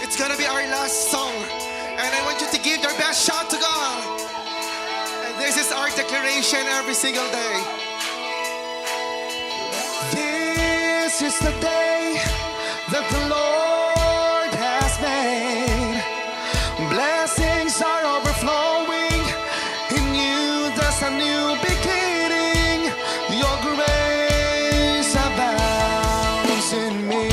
It's gonna be our last song. And I want you to give your best shot to God. And this is our declaration every single day. This is the day that the Lord has made. Blessings are overflowing. In you there's a new beginning. Your grace abounds in me.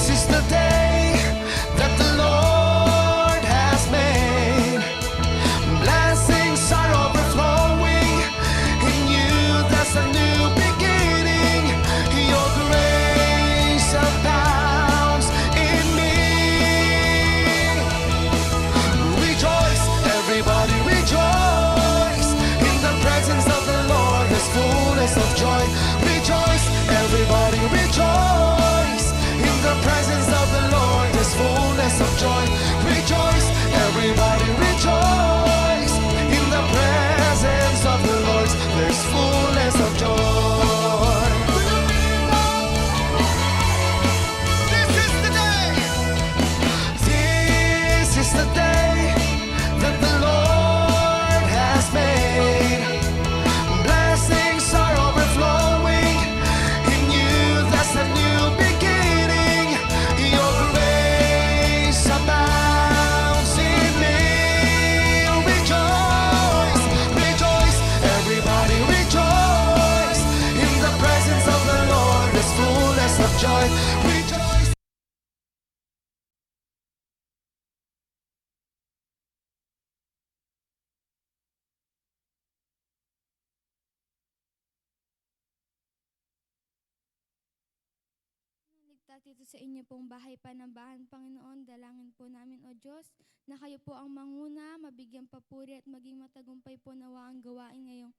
This is the day that the Lord has made. Blessings are overflowing. In you there's a new beginning. Your grace abounds in me. Rejoice, everybody rejoice. In the presence of the Lord there's fullness of joy. Rejoice, everybody rejoice. In the presence of the Lord there's fullness of joy. Rejoice, everybody rejoice. In the presence of the Lord there's fullness of joy. This is the day. This is the day that the Lord has made. Blessings are overflowing. In you there's a new beginning. Your grace abounds in me. Rejoice, rejoice, everybody rejoice. In the presence of the Lord there's fullness of joy. Rejoice. Ligtas dito sa inyo pong bahay panambahan, Panginoon. Dalangin po namin, O Diyos, na kayo po ang manguna, mabigyan papuri at maging matagumpay po nawa ang gawain ngayong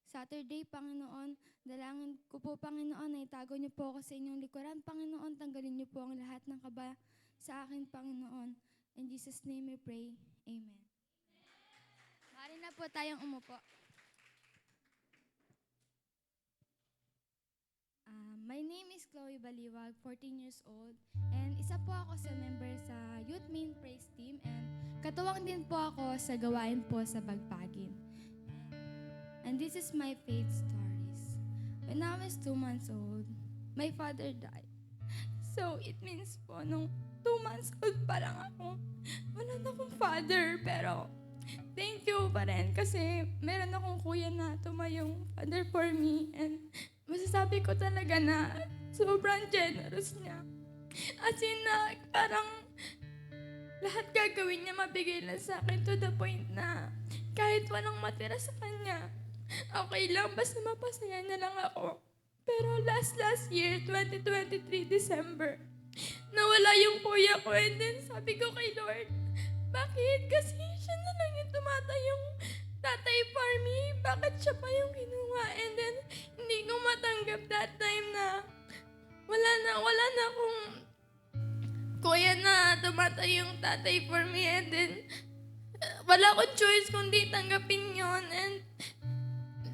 Saturday, Panginoon. Dalangin ko po, Panginoon, na itago niyo po ako sa inyong likuran, Panginoon. Tanggalin niyo po ang lahat ng kaba sa akin, Panginoon. In Jesus' name we pray. Amen. Maaari na po tayong umupo. My name is Chloe Baliwag, 14 years old, and isa po ako sa member sa Youth Main Praise Team, and katuwang din po ako sa gawain po sa Bagpagin. And this is my faith stories. When I was 2 months old, my father died. So it means po, nung 2 months old pa lang ako, wala na akong father, pero thank you pa rin kasi meron akong kuya na tumayong father for me, and masasabi ko talaga na sobrang generous niya. As in na parang lahat gagawin niya mabigay lang sa akin to the point na kahit walang matira sa kanya, okay lang, basta mapasaya niya lang ako. Pero last year, 2023 December, nawala yung kuya ko, and then sabi ko kay Lord, bakit? Kasi siya na lang yung tumatayong tatay for me. Bakit siya pa yung kinuha? And then, hindi ko matanggap that time na wala na akong kuya na tumatay yung tatay for me. And then, wala akong choice kundi tanggapin yon. And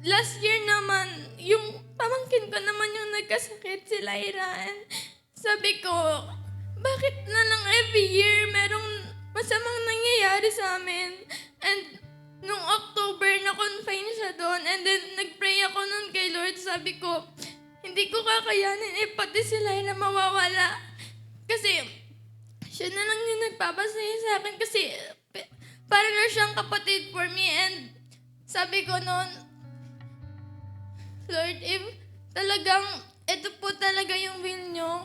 last year naman, yung pamangkin ko naman yung nagkasakit, si Lyra. And sabi ko, bakit na lang every year merong masamang nangyayari sa amin? And nung October, na-confine siya doon. And then, nag-pray ako nun kay Lord. Sabi ko, hindi ko kakayanin pati si Lyra mawawala. Kasi, siya na lang yung nagpapasaya sa akin. Kasi, parang na siyang kapatid for me. And sabi ko noon, Lord, if talagang, ito po talaga yung will nyo,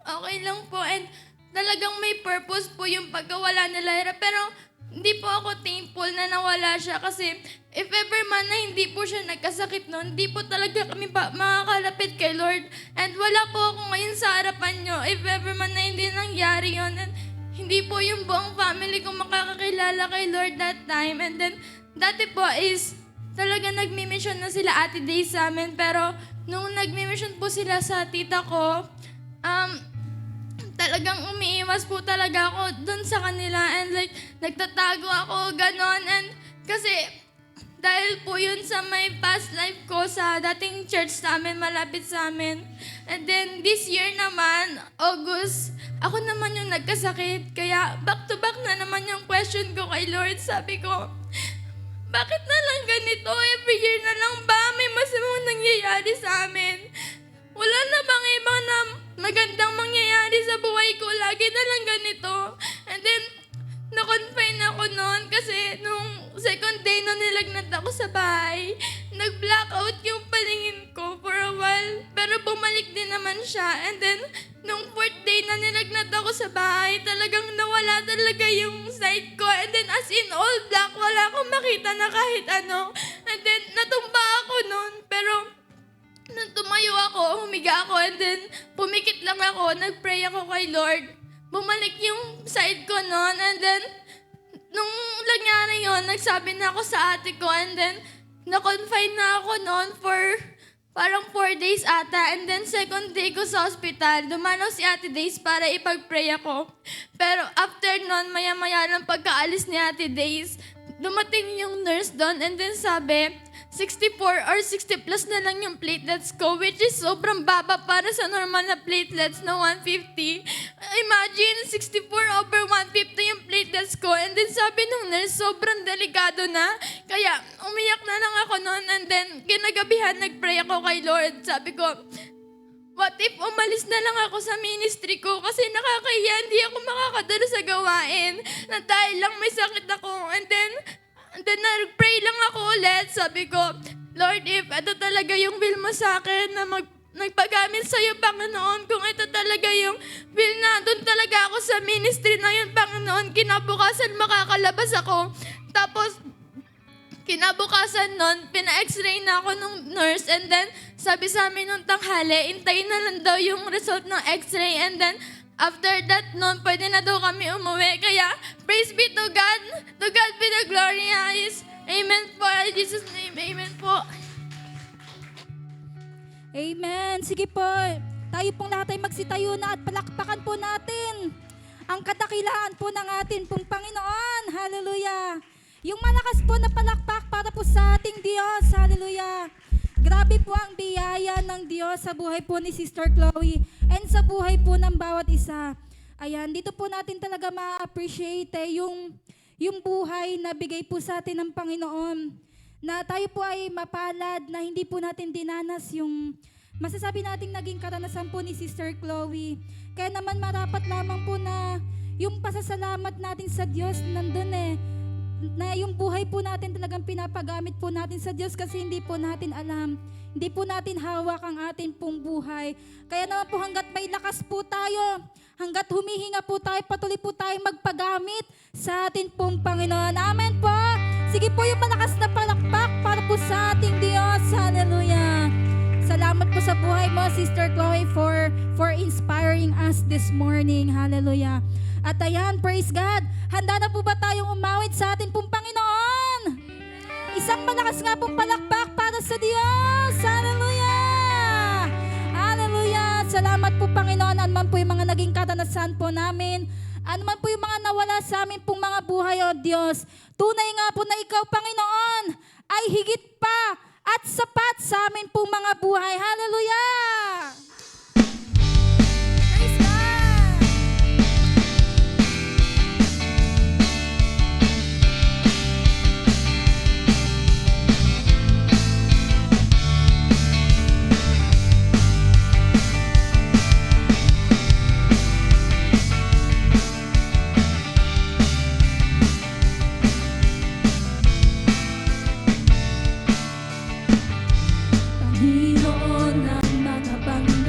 okay lang po. And talagang may purpose po yung pagkawala ni Lyra. Pero, hindi po ako thankful na nawala siya kasi if ever man na hindi po siya nagkasakit noon, hindi po talaga kami makakalapit kay Lord. And wala po ako ngayon sa harapan nyo. If ever man na hindi nangyari yun, and hindi po yung buong family ko makakakilala kay Lord that time. And then, dati po is talaga nagmi-mission na sila Ate Day sa amin. Pero nung nagmi-mission po sila sa tita ko, talagang umiiwas po talaga ako dun sa kanila and like nagtatago ako ganon and kasi dahil po yun sa may past life ko sa dating church namin malapit sa amin. And then this year naman, August, ako naman yung nagkasakit. Kaya back to back na naman yung question ko kay Lord. Sabi ko, bakit na lang ganito? Every year na lang ba may masamang nangyayari sa amin? Wala na bang ibang na magandang mangyayari sa buhay ko? Lagi na lang ganito. And then, na-confine ako noon kasi nung second day na nilagnat ako sa bahay, nag-blackout yung paningin ko for a while. Pero bumalik din naman siya. And then, nung fourth day na nilagnat ako sa bahay, talagang nawala talaga yung sight ko. And then, as in all black, wala akong makita na kahit ano. And then, natumba ako noon. Pero, nung tumayo ako, humiga ako, and then, pumikit lang ako, nag-pray ako kay Lord. Bumalik yung side ko noon, and then, nung nangyari yun, nagsabi na ako sa ate ko, and then, na-confine na ako noon for parang 4 days ata, and then second day ko sa hospital, dumanaw si Ate Days para ipag-pray ako. Pero after noon, maya-maya lang pagkaalis ni Ate Days, dumating yung nurse doon, and then sabi, 64 or 60 plus na lang yung platelets ko, which is sobrang baba para sa normal na platelets na 150. Imagine, 64 over 150 yung platelets ko. And then sabi nung nurse, sobrang delikado na. Kaya umiyak na lang ako noon. And then kinagabihan, nagpray ako kay Lord. Sabi ko, what if umalis na lang ako sa ministry ko kasi nakakahiya, hindi ako makakadalo sa gawain na dahil lang may sakit ako. And then nag-pray lang ako ulit. Sabi ko, Lord, if ito talaga yung will mo sa akin na nagpagamit sa iyo, Panginoon, kung ito talaga yung will na doon talaga ako sa ministry na yun, Panginoon, kinabukasan makakalabas ako. Tapos, kinabukasan nun, pina-x-ray na ako nung nurse, and then sabi sa amin nung tanghali, intayin na lang daw yung result ng x-ray, and then after that nun, pwede na daw kami umuwi. Kaya, praise be to God. To God be the glory. Amen po. In Jesus' name, amen po. Amen. Sige po, tayo pong lahat ay magsitayo na at palakpakan po natin ang kadakilaan po ng atin pong Panginoon. Hallelujah. Yung malakas po na palakpak para po sa ating Diyos. Hallelujah. Grabe po ang biyaya ng Diyos sa buhay po ni Sister Chloe and sa buhay po ng bawat isa. Ayan, dito po natin talaga ma-appreciate yung buhay na bigay po sa atin ng Panginoon. Na tayo po ay mapalad na hindi po natin dinanas yung masasabi nating naging karanasan po ni Sister Chloe. Kaya naman marapat lamang po na yung pasasalamat natin sa Diyos nandun na yung buhay po natin talagang pinapagamit po natin sa Diyos kasi hindi po natin alam, hindi po natin hawak ang atin pong buhay. Kaya naman po hanggat may lakas po tayo, hanggat humihinga po tayo, patuloy po tayo magpagamit sa atin pong Panginoon. Amen po. Sige po yung malakas na palakpak para po sa ating Diyos. Hallelujah. Salamat po sa buhay mo, Sister Chloe, for inspiring us this morning. Hallelujah. At ayan, praise God. Handa na po ba tayong umawit sa atin pong Panginoon? Isang malakas nga pong palakpak para sa Diyos. Hallelujah! Hallelujah! Salamat po, Panginoon. Ano man po yung mga naging karanasan po namin. Ano man po yung mga nawala sa amin pong mga buhay, O Diyos. Tunay nga po na Ikaw, Panginoon, ay higit pa at sapat sa amin pong mga buhay. Hallelujah! Praise God! Panginoon ng mga bangga.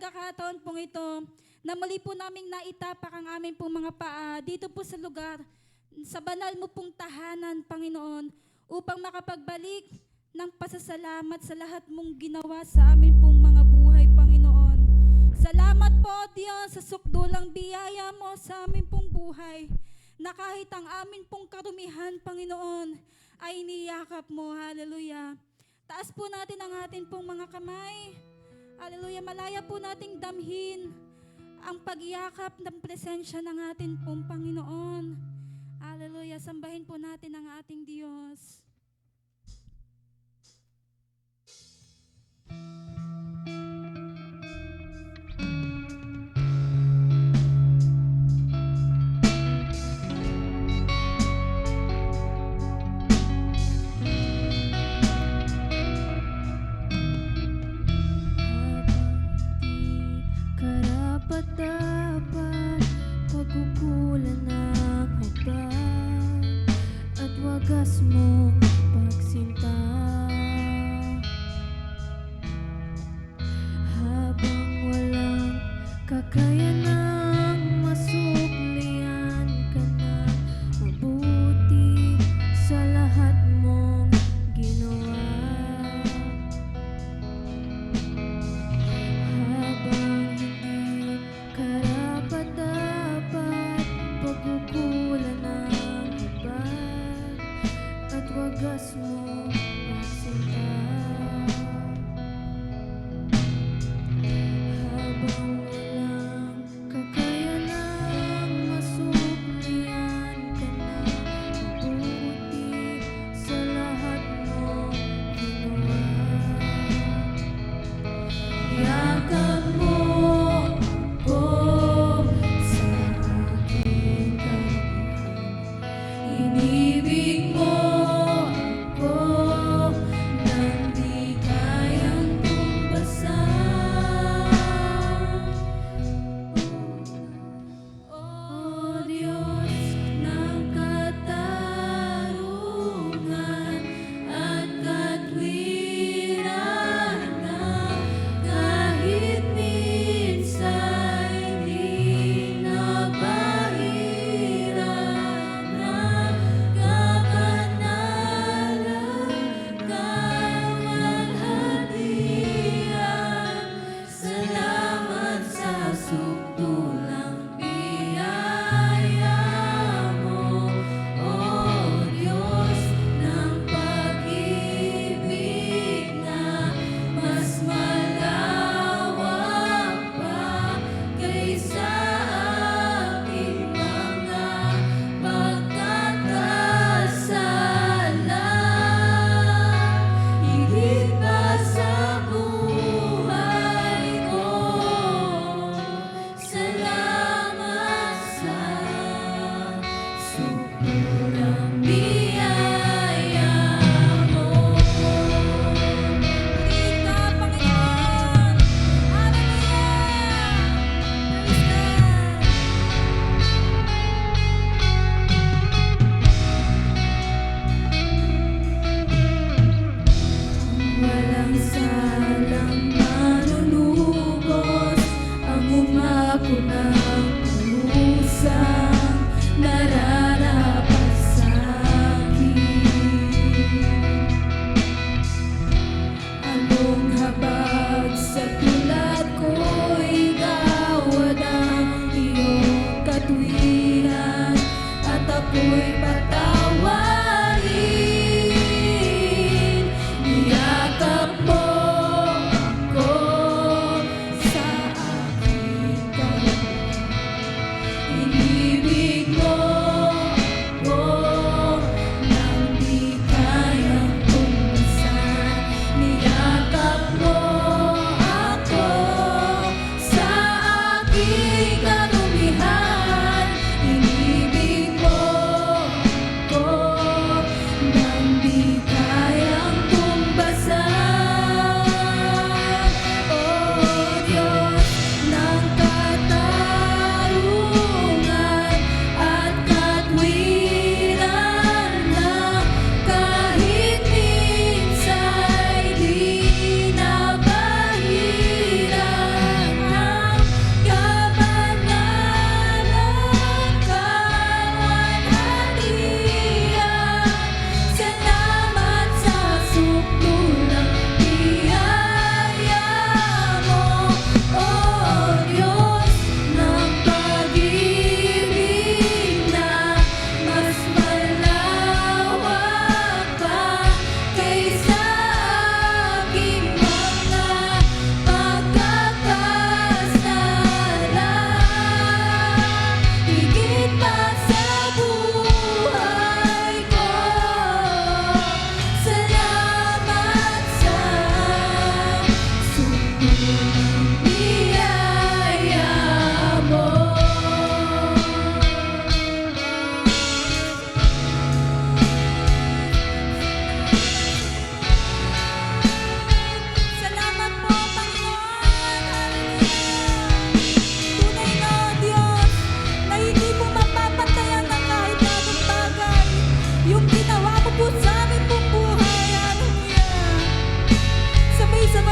pagkakataon pong ito na muli po naming naitapak ang aming pong mga paa dito po sa lugar, sa banal mo pong tahanan, Panginoon, upang makapagbalik ng pasasalamat sa lahat mong ginawa sa amin pong mga buhay, Panginoon. Salamat po, Diyos, sa sukdulang biyaya mo sa amin pong buhay, na kahit ang amin pong karumihan, Panginoon, ay niyakap mo. Hallelujah. Taas po natin ang atin pong mga kamay. Hallelujah. Malaya po nating damhin ang pagyakap ng presensya ng atin pong Panginoon. Hallelujah. Sambahin po natin ang ating Diyos. Karapat-dapat, pagkukulan ng haba, at wagas mong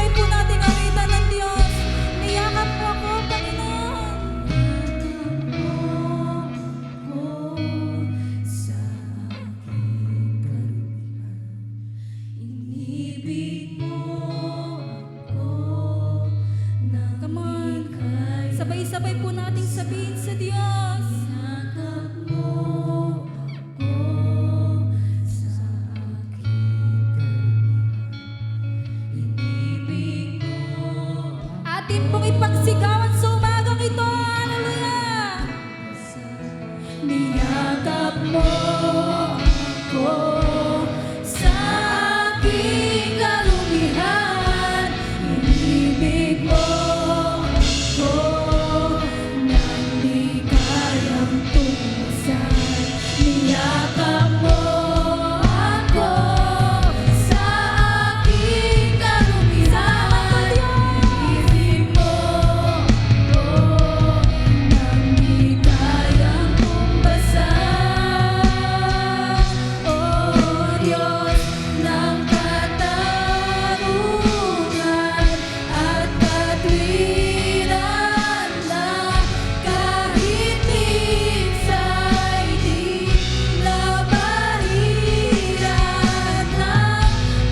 sabay po nating awitan ng Diyos. Niyakap mo ako, Panginoon. Come on. Sabay-sabay po nating sabihin sa Diyos. Atin pong ipagsigawan sa umagang ito. Hallelujah! Niyakap mo ako sa aking kalumihan. Inibig mo ako nang di kayang tumusan. Niyakap mo ako sa aking kalumihan. Inibig mo ako nang di kayang tumbasan. Oh Diyos ng katarungan at katwiran na kahit minsa'y di nabahiran ng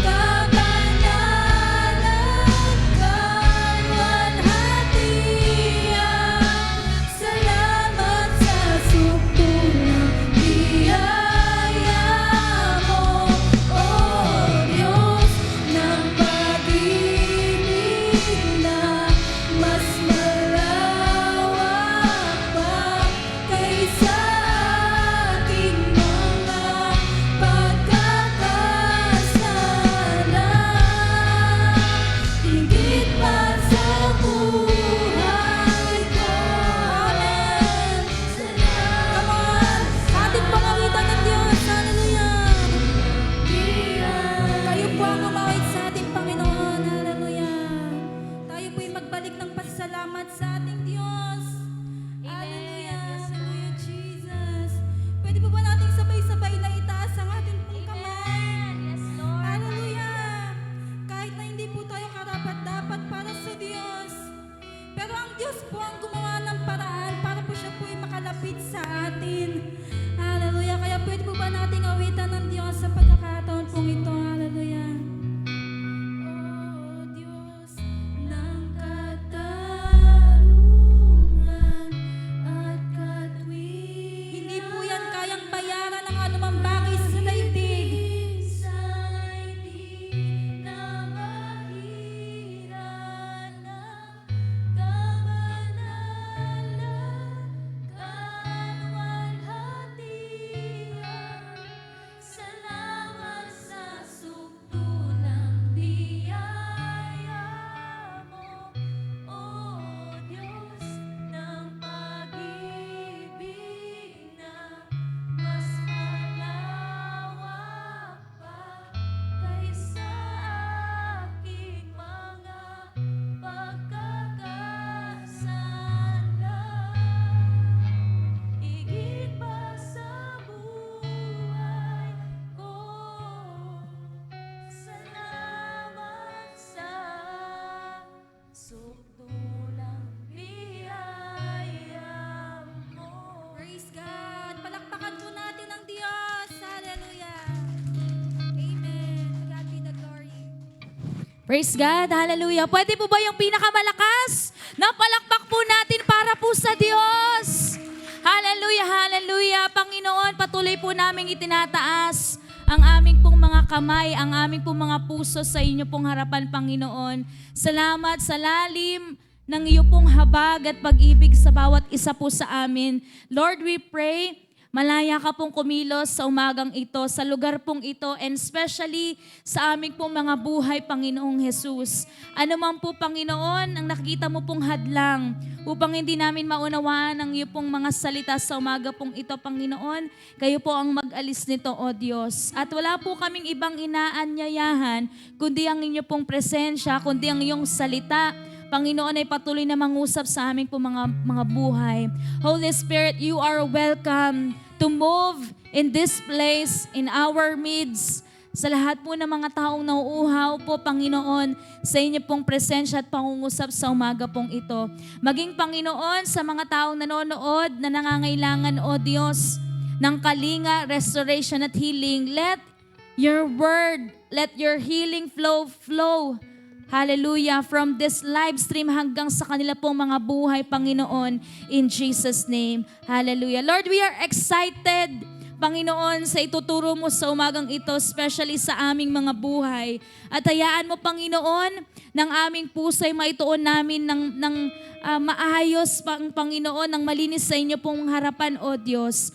kabanalan kalwalhatian. Salamat sa sukdulang biyaya mo, oh Diyos ng pag-ibig na mas malawak pa kaysa aking mga pagkakasala. Higit pa sa buhay ko. Amen. Come on. Ating pangawitan ng Diyos. Hallelujah. Kayo po ang umawit sa ating Panginoon. Hallelujah. Tayo po'y magbalik ng pasasalamat sa ating Diyos. Hallelujah. Hallelujah, Jesus. Pwede po ba nating sabay-sabay na itaas ang ating pong kamay? Hallelujah. Kahit na hindi po tayo karapat-dapat para sa Diyos, pero ang Diyos po ang gumawa ng paraan para po siya po ay makalapit sa atin. Hallelujah. Kaya pwede po ba nating awitan ng Diyos sa pagkakataon pong ito? Hallelujah. Oh Diyos ng katarungan at katwiran. Hindi po yan kayang bayaran ng anumang bagay sa daigdig. Salamat sa sukdulang biyaya mo, oh Diyos ng pag-ibig na mas malawak pa kaysa aking mga pagkakasala. Higit pa sa buhay ko. Salamat sa sukdulang biyaya mo. Praise God! Palakpakan po natin ang Diyos. Hallelujah! Amen. To God be the glory. Praise God, hallelujah. Pwede po ba yung pinakamalakas na palakpak po natin para po sa Diyos? Hallelujah, hallelujah. Panginoon, patuloy po namin itinataas ang aming pong mga kamay, ang aming pong mga puso sa inyo pong harapan, Panginoon. Salamat sa lalim ng iyo pong habag at pag-ibig sa bawat isa po sa amin. Lord, we pray, malaya ka pong kumilos sa umagang ito, sa lugar pong ito, and especially sa aming pong mga buhay, Panginoong Jesus. Ano man po, Panginoon, ang nakikita mo pong hadlang upang hindi namin maunawaan ang iyo pong mga salita sa umaga pong ito, Panginoon, kayo po ang mag-alis nito, O Diyos. At wala po kaming ibang inaanyayahan, kundi ang inyo pong presensya, kundi ang iyong salita, Panginoon, ay patuloy na mangusap sa aming po mga buhay. Holy Spirit, you are welcome to move in this place, in our midst. Sa lahat po ng mga taong nauuhaw po po, Panginoon, sa inyo pong presensya at pangungusap sa umaga pong ito. Maging, Panginoon, sa mga taong nanonood na nangangailangan, O Diyos, ng kalinga, restoration at healing. Let your word, let your healing flow. Hallelujah. From this live stream hanggang sa kanila pong mga buhay, Panginoon, in Jesus' name. Hallelujah. Lord, we are excited, Panginoon, sa ituturo mo sa umagang ito, especially sa aming mga buhay. At hayaan mo, Panginoon, ng aming puso ay maituon namin ng maayos, Panginoon, ng malinis sa inyo pong harapan, O Diyos.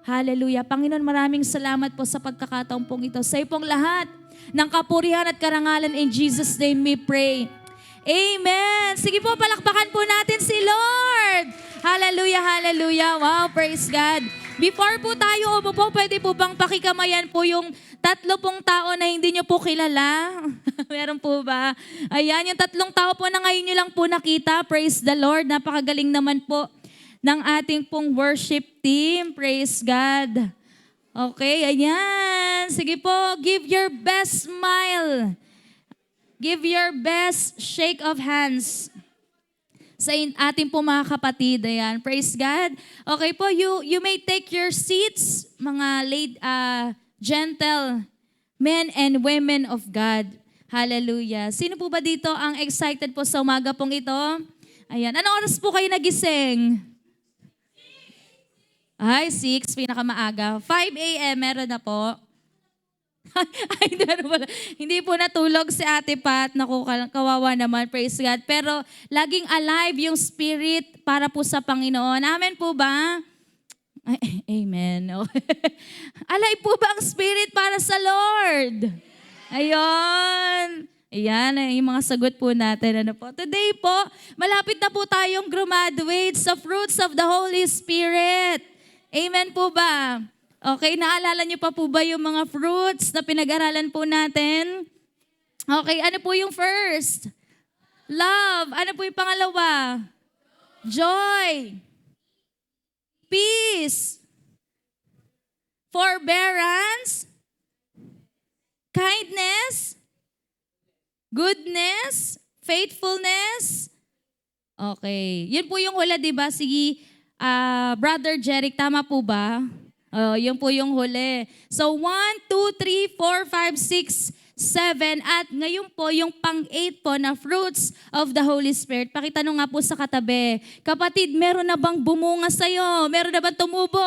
Hallelujah. Panginoon, maraming salamat po sa pagkakataon pong ito. Sa iyo pong lahat ng kapurihan at karangalan, in Jesus' name we pray. Amen. Sige po, palakpakan po natin si Lord. Hallelujah, hallelujah. Wow, praise God. Before po tayo umupo, pwede po bang pakikamayan po yung 3 pong tao na hindi nyo po kilala? Meron po ba? Ayan, yung 3 tao po na ngayon nyo lang po nakita. Praise the Lord. Napakagaling naman po ng ating pong worship team. Praise God. Okay, ayan. Sige po, give your best smile. Give your best shake of hands sa ating po mga kapatid. Ayan, praise God. Okay po, you may take your seats, mga gentle men and women of God. Hallelujah. Sino po ba dito ang excited po sa umaga pong ito? Ayan, anong oras po kayo nagising? Ay, 6, pinakamaaga. 5 a.m. meron na po. Ay, hindi po natulog si Ate Pat. Naku, kawawa naman, praise God. Pero laging alive yung spirit para po sa Panginoon. Amen po ba? Ay, amen. Alive po ba ang spirit para sa Lord? Ayun. Ayan, yung mga sagot po natin. Ano po? Today po, malapit na po tayong graduate sa fruits of the Holy Spirit. Amen po ba? Okay, naalala niyo pa po ba yung mga fruits na pinag-aralan po natin? Okay, ano po yung first? Love. Ano po yung pangalawa? Joy. Peace. Forbearance. Kindness. Goodness. Faithfulness. Okay. Yun po yung hula, di ba? Sige, Brother Jeric, tama po ba? Yun po yung huli. So, 1, 2, 3, 4, 5, 6, 7. At ngayon po, yung pang-8 po na fruits of the Holy Spirit. Pakitanong nga po sa katabi, kapatid, meron na bang bumunga sa'yo? Meron na bang tumubo?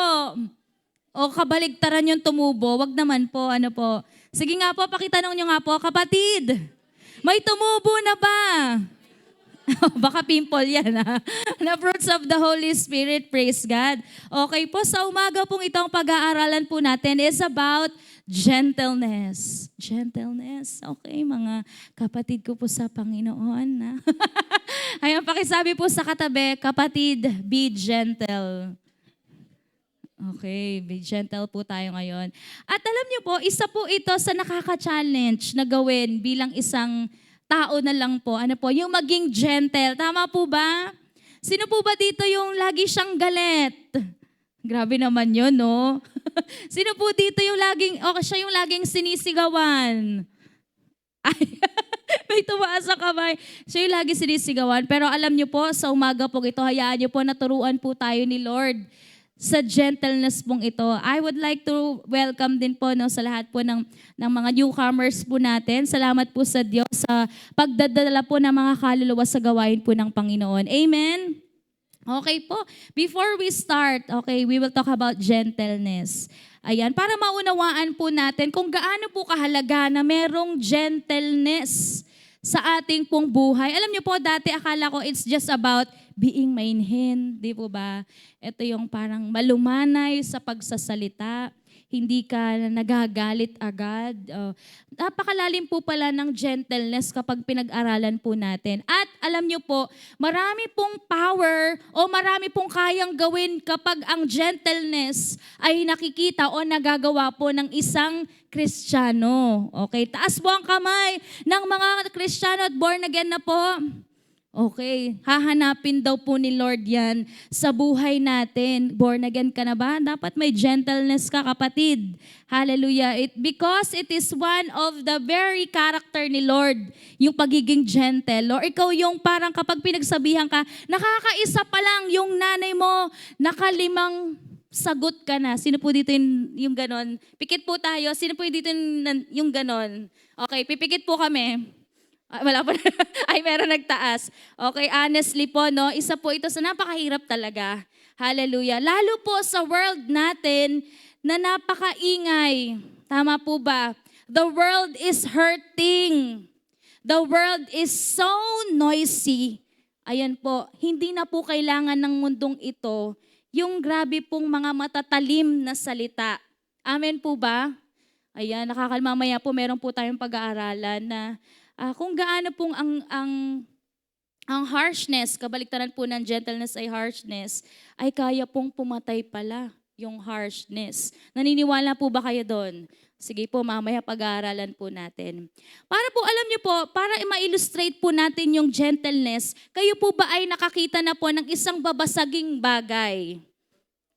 O kabaligtaran yung tumubo? Wag naman po, ano po. Sige nga po, pakitanong nyo nga po, kapatid, may tumubo na ba? Baka pimple yan, ha? Na fruits of the Holy Spirit, praise God. Okay po, sa umaga pong itong pag-aaralan po natin is about gentleness. Gentleness. Okay, mga kapatid ko po sa Panginoon. Ha? Ayun, pakisabi po sa katabi, kapatid, be gentle. Okay, be gentle po tayo ngayon. At alam niyo po, isa po ito sa nakaka-challenge na gawin bilang isang tao na lang po, ano po, yung maging gentle. Tama po ba? Sino po ba dito yung lagi siyang galit? Grabe naman yun, no? Sino po dito yung laging, siya yung laging sinisigawan? Ay, may tumaas sa kamay. Siya yung lagi sinisigawan. Pero alam niyo po, sa umaga po ito, hayaan niyo po, naturuan po tayo ni Lord sa gentleness pong ito. I would like to welcome din po sa lahat po ng mga newcomers po natin. Salamat po sa Diyos sa pagdadala po ng mga kaluluwa sa gawain po ng Panginoon. Amen? Okay po. Before we start, okay, we will talk about gentleness. Ayan, para maunawaan po natin kung gaano po kahalaga na merong gentleness sa ating pong buhay. Alam niyo po, dati akala ko it's just about being mainhin, di po ba? Ito yung parang malumanay sa pagsasalita, hindi ka nagagalit agad. Napakalalim po pala ng gentleness kapag pinag-aralan po natin. At alam niyo po, marami pong power o marami pong kayang gawin kapag ang gentleness ay nakikita o nagagawa po ng isang Kristiyano. Okay, taas po ang kamay ng mga Kristiyano at born again na po. Okay, hahanapin daw po ni Lord yan sa buhay natin. Born again ka na ba? Dapat may gentleness ka, kapatid. Hallelujah. Because it is one of the very character ni Lord, yung pagiging gentle. Or ikaw yung parang kapag pinagsabihan ka, nakakaisa pa lang yung nanay mo, nakalimang sagot ka na. Sino po dito yung ganon? Pikit po tayo. Sino po dito yung ganon? Okay, pipikit po kami. Wala pa. Ay, meron nagtaas. Okay, honestly po, no, isa po ito sa napakahirap talaga. Hallelujah. Lalo po sa world natin na napakaingay. Tama po ba? The world is hurting. The world is so noisy. Ayan po, hindi na po kailangan ng mundong ito yung grabe pong mga matatalim na salita. Amen po ba? Ayan, nakakalmamaya po, meron po tayong pag-aaralan na kung gaano pong ang harshness, kabaliktaran po ng gentleness ay harshness, ay kaya pong pumatay pala yung harshness. Naniniwala po ba kayo doon? Sige po, mamaya pag-aaralan po natin. Para po, alam niyo po, para ma-illustrate po natin yung gentleness, kayo po ba ay nakakita na po ng isang babasaging bagay?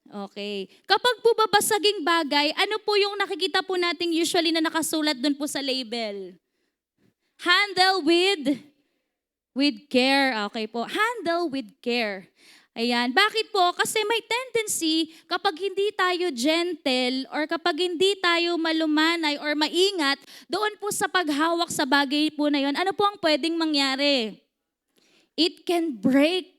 Okay. Kapag po babasaging bagay, ano po yung nakikita po natin usually na nakasulat doon po sa label? Handle with care. Okay po. Handle with care. Ayan. Bakit po? Kasi may tendency kapag hindi tayo gentle or kapag hindi tayo malumanay or maingat doon po sa paghawak sa bagay po na yon, ano po ang pwedeng mangyari? It can break.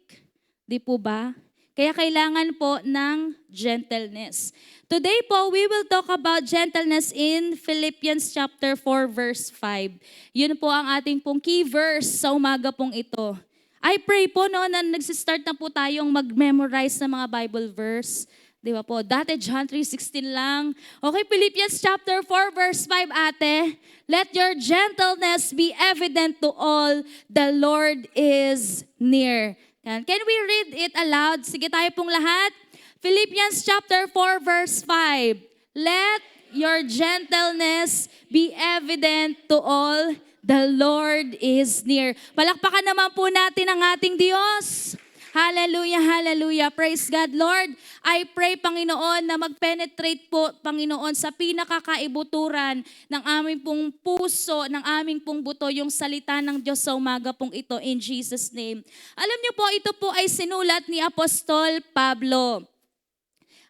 Di po ba? Kaya kailangan po ng gentleness. Today po, we will talk about gentleness in Philippians chapter 4 verse 5. Yun po ang ating pong key verse sa umaga pong ito. I pray po no, na nagsistart na po tayong mag-memorize ng mga Bible verse. Di ba po? Dati John 3:16 lang. Okay, Philippians chapter 4 verse 5 ate. Let your gentleness be evident to all. The Lord is near. Can we read it aloud? Sige tayo pong lahat. Philippians chapter 4 verse 5. Let your gentleness be evident to all. The Lord is near. Palakpakan naman po natin ang ating Diyos. Hallelujah, hallelujah. Praise God, Lord. I pray, Panginoon, na mag-penetrate po, Panginoon, sa pinakakaibuturan ng aming pong puso, ng aming pong buto, yung salita ng Diyos sa umaga pong ito, in Jesus' name. Alam niyo po, ito po ay sinulat ni Apostol Pablo.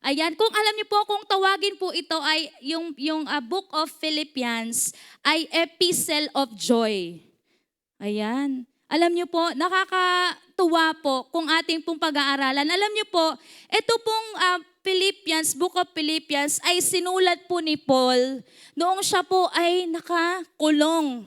Ayan, kung alam niyo po, kung tawagin po ito ay yung Book of Philippians, ay Epistle of Joy. Ayan. Alam niyo po, nakakatuwa po kung ating pong pag-aaralan. Alam niyo po, ito pong Philippians, Book of Philippians ay sinulat po ni Paul noong siya po ay nakakulong.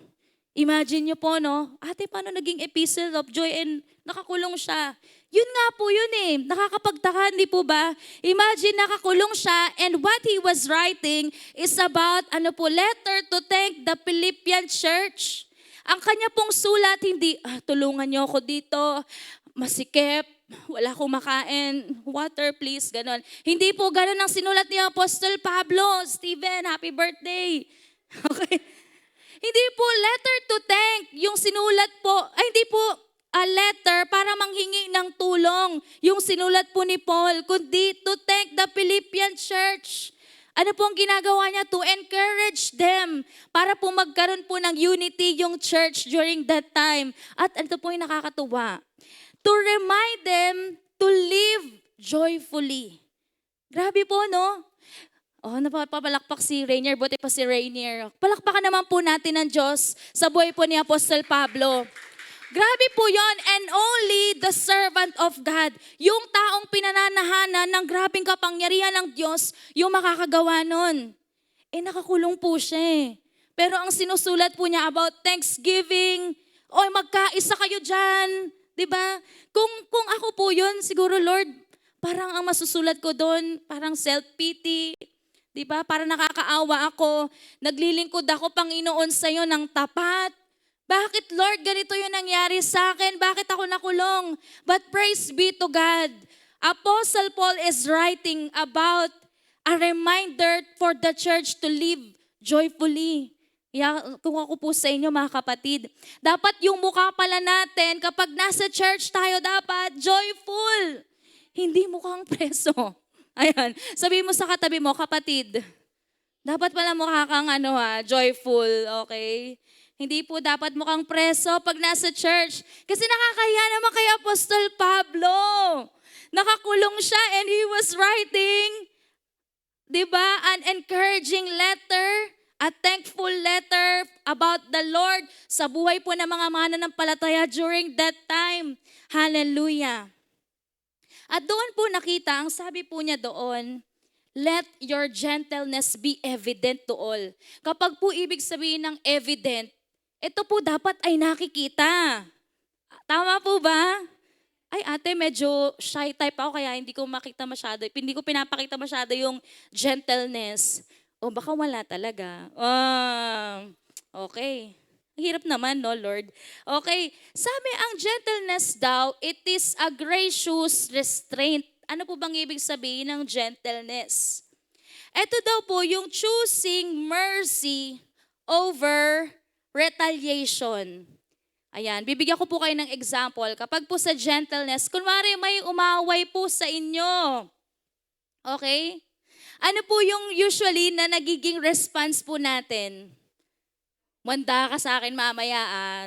Imagine niyo po, no? Ate, paano naging Epistle of Joy and nakakulong siya? Yun nga po yun eh. Nakakapagtaka, hindi po ba? Imagine nakakulong siya and what he was writing is about, letter to thank the Philippian church. Ang kanya pong sulat, hindi, tulungan niyo ako dito, masikip, wala akong makain, water please, ganon. Hindi po ganon ang sinulat ni Apostol Pablo. Steven, happy birthday. Okay. Hindi po letter to thank, yung sinulat po, hindi po a letter para manghingi ng tulong, yung sinulat po ni Paul, kundi to thank the Philippian church. Ano po ang ginagawa niya? To encourage them para po magkaroon po ng unity yung church during that time. At ito po yung nakakatuwa. To remind them to live joyfully. Grabe po, no? Oh, napapalakpak si Rainier. Buti pa si Rainier. Palakpakan naman po natin ng Diyos sa buhay po ni Apostol Pablo. Grabe po yon, and only the servant of God, yung taong pinananahanan ng grabing kapangyarihan ng Diyos, yung makakagawa nun. Nakakulong po siya eh. Pero ang sinusulat po niya about Thanksgiving, magkaisa kayo dyan, di ba? Kung ako po yun, siguro Lord, parang ang masusulat ko doon, parang self-pity, di ba? Parang nakakaawa ako, naglilingkod ako, Panginoon, sa'yo ng tapat. Bakit, Lord, ganito yung nangyari sa akin? Bakit ako nakulong? But praise be to God. Apostle Paul is writing about a reminder for the church to live joyfully. Kung ako po sa inyo mga kapatid, dapat yung mukha pala natin, kapag nasa church tayo, dapat joyful. Hindi mukhang preso. Ayan, sabihin mo sa katabi mo, kapatid, dapat pala mukha kang joyful, okay? Hindi po dapat mukhang preso pag nasa church. Kasi nakakahiya naman kay Apostol Pablo. Nakakulong siya and he was writing, di ba, an encouraging letter, a thankful letter about the Lord sa buhay po ng mga mananampalataya during that time. Hallelujah. At doon po nakita, ang sabi po niya doon, let your gentleness be evident to all. Kapag po ibig sabihin ng evident, ito po dapat ay nakikita. Tama po ba? Ay ate, medyo shy type ako kaya hindi ko makita masyado. Hindi ko pinapakita masyado yung gentleness. O baka wala talaga. Okay. Hirap naman, no, Lord? Okay. Sabi ang gentleness daw, it is a gracious restraint. Ano po bang ibig sabihin ng gentleness? Ito daw po yung choosing mercy over retaliation. Ayan, bibigyan ko po kayo ng example. Kapag po sa gentleness, kunwari may umaway po sa inyo. Okay? Ano po yung usually na nagiging response po natin? Manda ka sa akin mamaya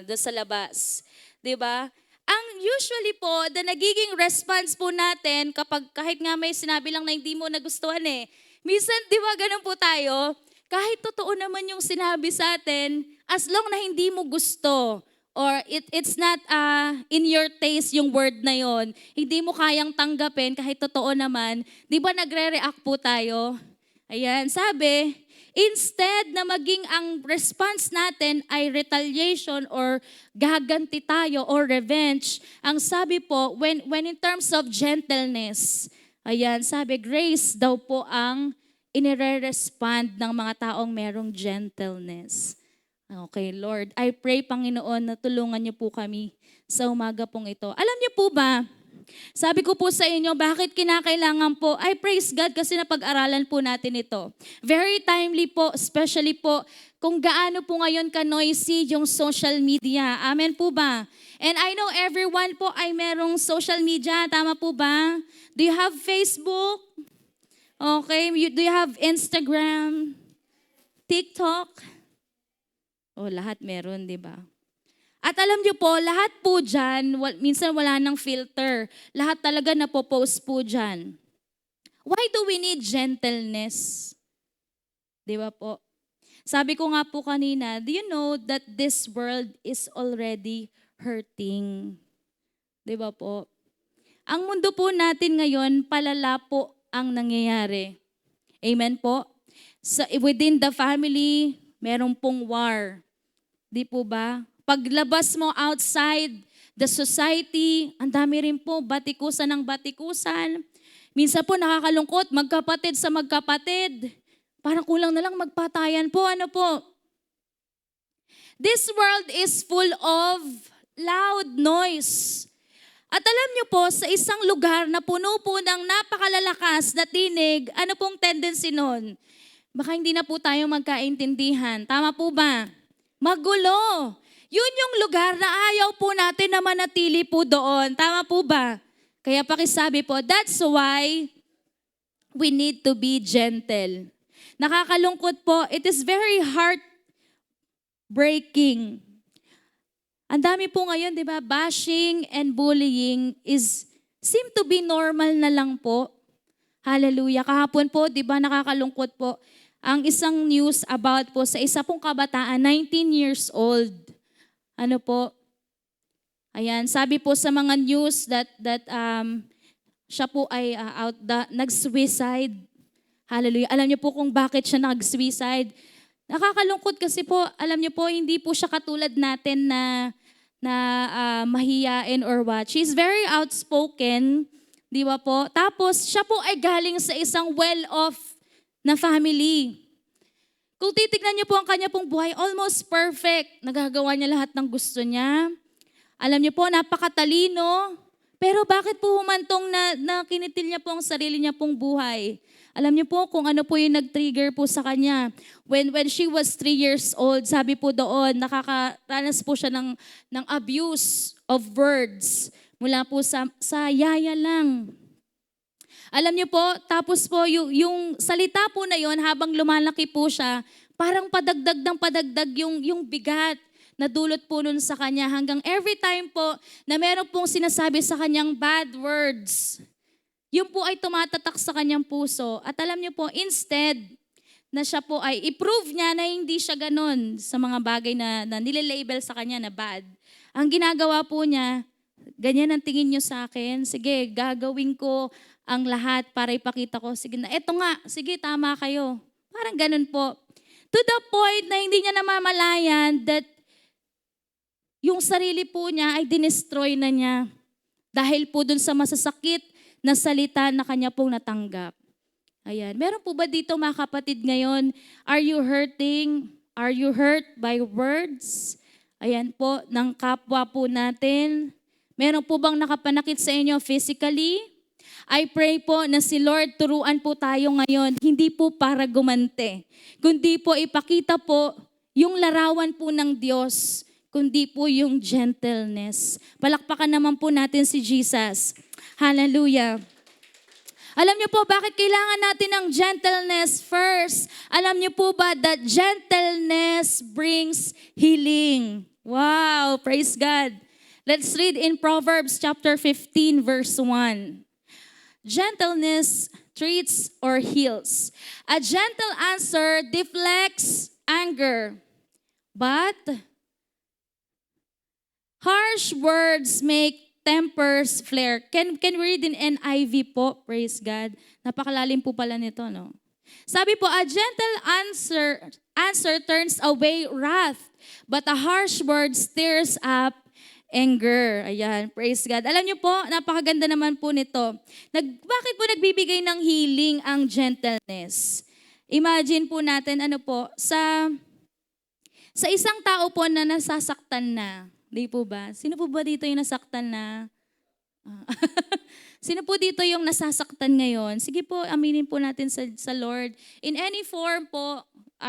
doon sa labas. 'Di ba? Ang usually po, the nagiging response po natin kapag kahit nga may sinabi lang na hindi mo nagustuhan minsan, 'di ba ganun po tayo? Kahit totoo naman yung sinabi sa atin, as long na hindi mo gusto, or it's not in your taste yung word na yon, hindi mo kayang tanggapin kahit totoo naman, di ba nagre-react po tayo? Ayan, sabi, instead na maging ang response natin ay retaliation or gaganti tayo or revenge, ang sabi po, when in terms of gentleness, ayan, sabi, grace daw po ang inire-respond ng mga taong merong gentleness. Okay, Lord, I pray, Panginoon, na tulungan niyo po kami sa umaga pong ito. Alam niyo po ba, sabi ko po sa inyo, bakit kinakailangan po, I praise God kasi napag-aralan po natin ito. Very timely po, especially po, kung gaano po ngayon ka-noisy yung social media. Amen po ba? And I know everyone po ay merong social media, tama po ba? Do you have Facebook? Okay, do you have Instagram? TikTok? Lahat meron, di ba? At alam niyo po, lahat po dyan, minsan wala nang filter. Lahat talaga napopost po dyan. Why do we need gentleness? Di ba po? Sabi ko nga po kanina, do you know that this world is already hurting? Di ba po? Ang mundo po natin ngayon, palala po ang nangyayari. Amen po? Within the family, meron pong war. Di po ba? Paglabas mo outside the society, ang dami rin po, batikusan ng batikusan. Minsan po nakakalungkot, magkapatid sa magkapatid. Parang kulang na lang magpatayan po. Ano po? This world is full of loud noise. At alam niyo po, sa isang lugar na puno po ng napakalalakas na tinig, ano pong tendency nun? Baka hindi na po tayo magkaintindihan. Tama po ba? Magulo. Yun yung lugar na ayaw po natin na manatili po doon. Tama po ba? Kaya pakisabi po, that's why we need to be gentle. Nakakalungkot po, it is very heartbreaking. Ang dami po ngayon, di ba, bashing and bullying seem to be normal na lang po. Hallelujah. Kahapon po, di ba, nakakalungkot po. Ang isang news about po sa isa pong kabataan, 19 years old. Ano po? Ayan, sabi po sa mga news that siya po ay nag-suicide. Hallelujah. Alam niyo po kung bakit siya nag-suicide. Nakakalungkot kasi po, alam niyo po, hindi po siya katulad natin na mahiyain or what. She's very outspoken, di ba po? Tapos siya po ay galing sa isang well-off na family. Kung titignan niyo po ang kanya pong buhay, almost perfect. Nagagawa niya lahat ng gusto niya. Alam niyo po, napakatalino. Pero bakit po humantong na kinitil niya po ang sarili niya pong buhay? Alam niyo po kung ano po yung nag-trigger po sa kanya. When she was 3 years old, sabi po doon, nakakaranas po siya ng abuse of words mula po sa yaya lang. Alam niyo po, tapos po yung salita po na yon habang lumalaki po siya, parang padagdag ng padagdag yung bigat na dulot po nun sa kanya hanggang every time po na meron pong sinasabi sa kanyang bad words, yun po ay tumatatak sa kanyang puso. At alam niyo po, instead na siya po ay i-prove niya na hindi siya ganun sa mga bagay na nililabel sa kanya na bad, ang ginagawa po niya, ganyan ang tingin niyo sa akin, sige, gagawin ko ang lahat para ipakita ko, sige na, eto nga, sige, tama kayo. Parang ganun po. To the point na hindi niya namamalayan that yung sarili po niya ay dinestroy na niya dahil po dun sa masasakit na salita na kanya pong natanggap. Ayan. Meron po ba dito mga kapatid ngayon? Are you hurting? Are you hurt by words? Ayan po, ng kapwa po natin. Meron po bang nakapanakit sa inyo physically? I pray po na si Lord turuan po tayo ngayon, hindi po para gumante, kundi po ipakita po yung larawan po ng Diyos, kundi po yung gentleness. Palakpakan naman po natin si Jesus. Hallelujah. Alam niyo po bakit kailangan natin ng gentleness first? Alam niyo po ba that gentleness brings healing? Wow, praise God. Let's read in Proverbs chapter 15 verse 1. Gentleness treats or heals. A gentle answer deflects anger, but harsh words make tempers flare. Can we read in NIV po? Praise God. Napakalalim po pala nito, no? Sabi po, a gentle answer turns away wrath, but a harsh word stirs up anger. Ayan, praise God. Alam niyo po, napakaganda naman po nito. Bakit po nagbibigay ng healing ang gentleness? Imagine po natin, ano po, sa isang tao po na nasasaktan na, di po ba? Sino po ba dito yung nasaktan na? Sino po dito yung nasasaktan ngayon? Sige po, aminin po natin sa Lord. In any form po,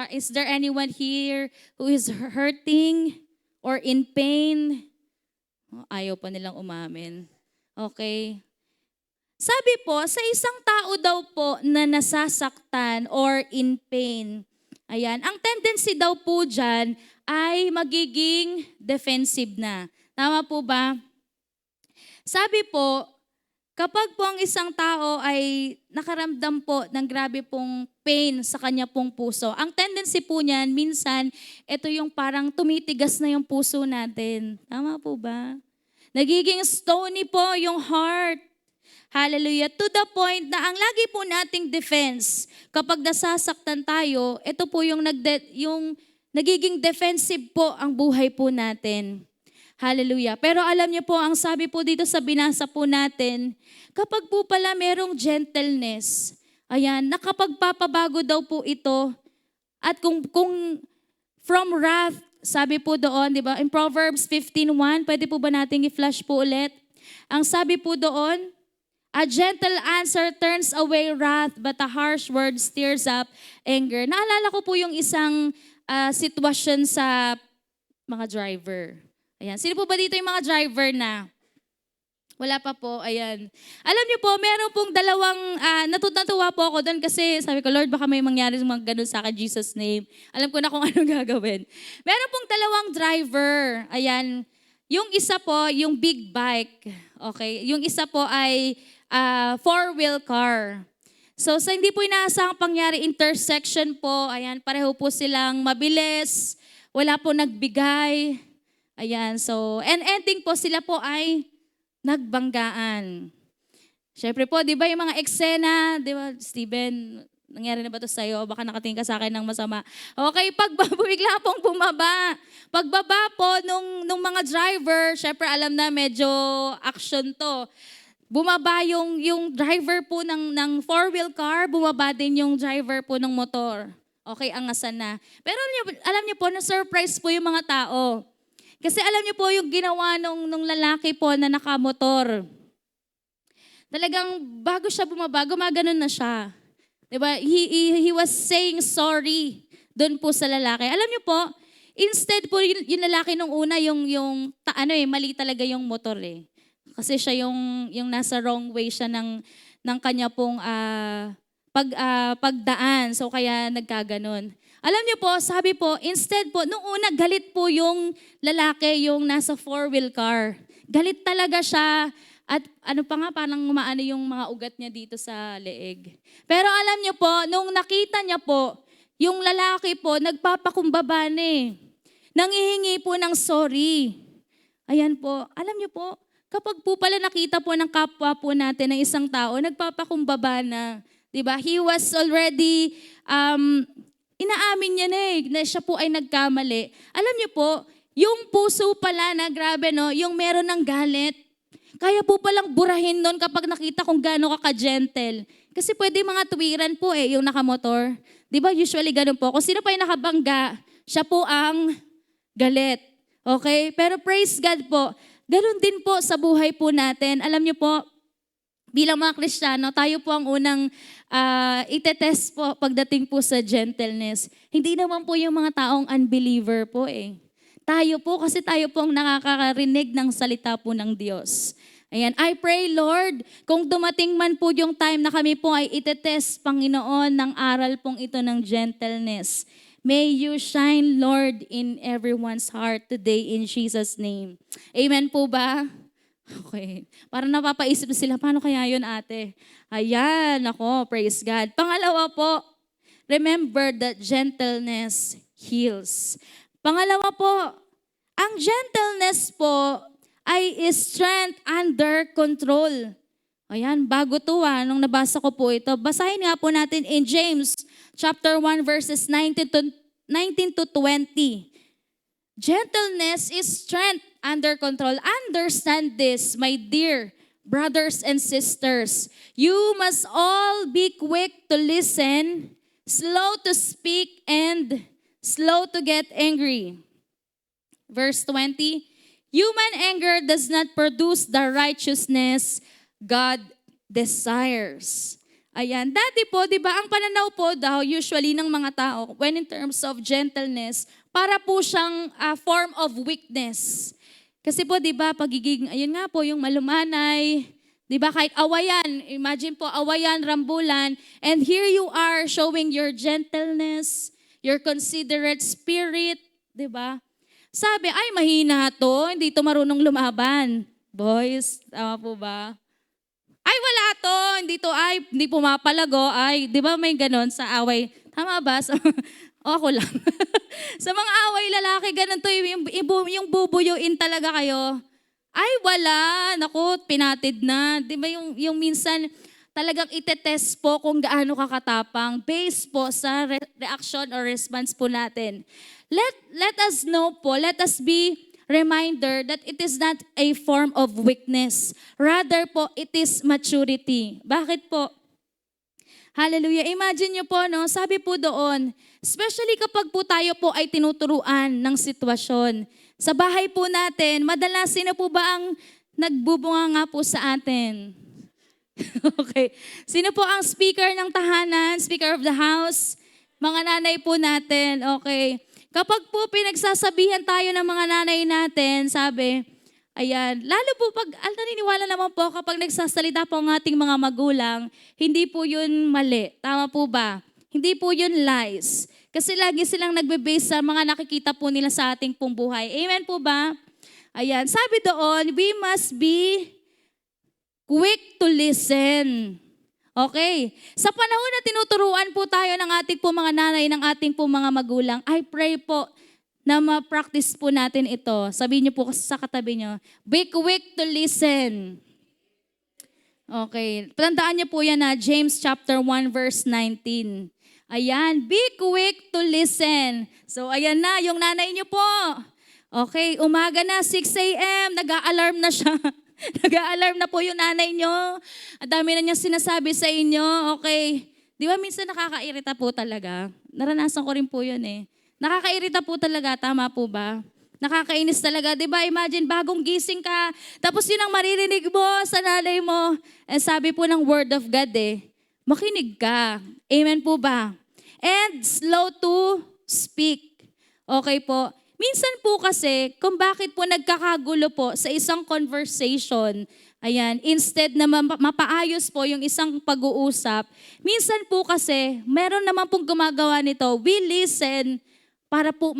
is there anyone here who is hurting or in pain? Ayaw pa nilang umamin. Okay. Sabi po, sa isang tao daw po na nasasaktan or in pain, ayan, ang tendency daw po dyan ay magiging defensive na. Tama po ba? Sabi po, kapag po ang isang tao ay nakaramdam po ng grabe pong pain sa kanya pong puso, ang tendency po niyan, minsan, ito yung parang tumitigas na yung puso natin. Tama po ba? Nagiging stony po yung heart. Hallelujah. To the point na ang lagi po nating defense, kapag nasasaktan tayo, ito po yung nagiging defensive po ang buhay po natin. Hallelujah. Pero alam niyo po, ang sabi po dito sa binasa po natin, kapag po pala merong gentleness, ayan, nakapagpapabago daw po ito. At kung from wrath, sabi po doon, di ba, in Proverbs 15:1, pwede po ba nating i-flash po ulit? Ang sabi po doon, a gentle answer turns away wrath, but a harsh word stirs up anger. Naalala ko po yung isang sitwasyon sa mga driver. Ayan. Sino po ba dito yung mga driver na? Wala pa po, ayan. Alam niyo po, meron pong dalawang, natutuwa po ako doon kasi sabi ko, Lord, baka may mangyari mga ganun sa akin, Jesus' name. Alam ko na kung anong gagawin. Meron pong dalawang driver, ayan. Yung isa po, yung big bike, okay. Yung isa po ay 4-wheel car. So sa hindi po inaasahang pangyari, intersection po, ayan, pareho po silang mabilis, wala po nagbigay, ayan. So, and ending po, sila po ay nagbanggaan. Siyempre po, di ba yung mga eksena, di ba, Steven, nangyari na ba ito sa'yo? Baka nakatingin ka sa akin ng masama. Okay, bigla pong bumaba. Pagbaba po nung mga driver, siyempre alam na medyo action to. Bumaba yung driver po ng 4-wheel car, bumaba din yung driver po ng motor. Okay, angasan na. Pero alam niyo po, na-surprise po yung mga tao. Kasi alam niyo po yung ginawa nung lalaki po na nakamotor. talagang bago siya bumaba, gumaganon na siya. Diba? He was saying sorry doon po sa lalaki. Alam niyo po, instead po yung lalaki nung una, mali talaga yung motor eh. Kasi siya yung nasa wrong way siya ng kanya pong pagdaan. So kaya nagkaganon. Alam niyo po, sabi po, instead po, nung una galit po yung lalaki, yung nasa four-wheel car. Galit talaga siya. At ano pa nga, parang umaano yung mga ugat niya dito sa leeg. Pero alam niyo po, nung nakita niya po, yung lalaki po, nagpapakumbaba na eh. Nangihingi po ng sorry. Ayan po, alam niyo po, kapag po pala nakita po ng kapwa po natin ng isang tao, nagpapakumbaba na. Diba? He was already, inaamin niya na siya po ay nagkamali. Alam niyo po, yung puso pala na grabe no, yung meron ng galit, kaya po palang burahin nun kapag nakita kung gaano ka-gentle. Kasi pwede mga tuwiran po yung nakamotor. Di ba usually ganun po. Kung sino pa yung nakabangga, siya po ang galit. Okay? Pero praise God po, ganun din po sa buhay po natin. Alam niyo po, bilang mga Kristiyano, tayo po ang unang itetest po pagdating po sa gentleness. Hindi naman po yung mga taong unbeliever po eh. Tayo po, kasi tayo po ang nakakarinig ng salita po ng Diyos. Ayan, I pray, Lord, kung dumating man po yung time na kami po ay itetest, Panginoon, ng aral pong ito ng gentleness. May you shine, Lord, in everyone's heart today in Jesus' name. Amen po ba? Okay. Parang napapaisip sila, paano kaya yun, ate? Ayan, ako, praise God. Pangalawa po, remember that gentleness heals. Pangalawa po, ang gentleness po ay strength under control. Ayan, bago to nung nabasa ko po ito. Basahin nga po natin in James chapter 1 verses 19 to 20. Gentleness is strength under control. Understand this, my dear brothers and sisters. You must all be quick to listen, slow to speak, and slow to get angry. Verse 20, human anger does not produce the righteousness God desires. Ayan, dati po, di ba, ang pananaw po daw usually ng mga tao, when in terms of gentleness, para po siyang form of weakness. Kasi po, di ba, pagiging, ayun nga po, yung malumanay, di ba, kahit awayan, imagine po, awayan, rambulan, and here you are showing your gentleness, your considerate spirit, di ba? Sabi, ay mahina to, hindi to marunong lumaban. Boys, tama po ba? Ay wala to, hindi pumapalago, ay, di ba may ganon sa away? Tama ba? O ako lang. Sa mga away lalaki, ganon to, yung bubuyuin talaga kayo. Ay wala, naku, pinatid na. Di ba yung minsan, talagang itetest po kung gaano kakatapang based po sa reaction or response po natin. Let us know po, let us be reminder that it is not a form of weakness. Rather po, it is maturity. Bakit po? Hallelujah. Imagine nyo po, no? Sabi po doon, especially kapag po tayo po ay tinuturuan ng sitwasyon. Sa bahay po natin, madalas sino po ba ang nagbubunga nga po sa atin? Okay. Sino po ang speaker ng tahanan, speaker of the house? Mga nanay po natin. Okay. Kapag po pinagsasabihan tayo ng mga nanay natin, sabi, ayan, lalo po pag, naniniwala naman po kapag nagsasalita po ang ating mga magulang, hindi po yun mali. Tama po ba? Hindi po yun lies. Kasi lagi silang nagbe-base sa mga nakikita po nila sa ating pong buhay. Amen po ba? Ayan, sabi doon, we must be quick to listen. Okay. Sa panahon na tinuturuan po tayo ng ating po mga nanay, ng ating po mga magulang, I pray po na ma-practice po natin ito. Sabihin niyo po sa katabi niyo, be quick to listen. Okay. Tandaan niyo po yan na James chapter 1 verse 19. Ayan, be quick to listen. So ayan na, yung nanay niyo po. Okay, umaga na, 6 a.m., nag-a-alarm na siya. Nag-a-alarm na po yung nanay nyo. Ang dami na niyang sinasabi sa inyo. Okay. Di ba minsan nakakairita po talaga? Naranasan ko rin po yun eh. Nakakairita po talaga. Tama po ba? Nakakainis talaga, di ba? Imagine, bagong gising ka, tapos yun ang maririnig mo sa nanay mo. Eh, sabi po ng Word of God makinig ka. Amen po ba? And slow to speak. Okay po? Minsan po kasi, kung bakit po nagkakagulo po sa isang conversation, ayan, instead na mapaayos po yung isang pag-uusap, minsan po kasi, meron naman pong gumagawa nito, we listen para po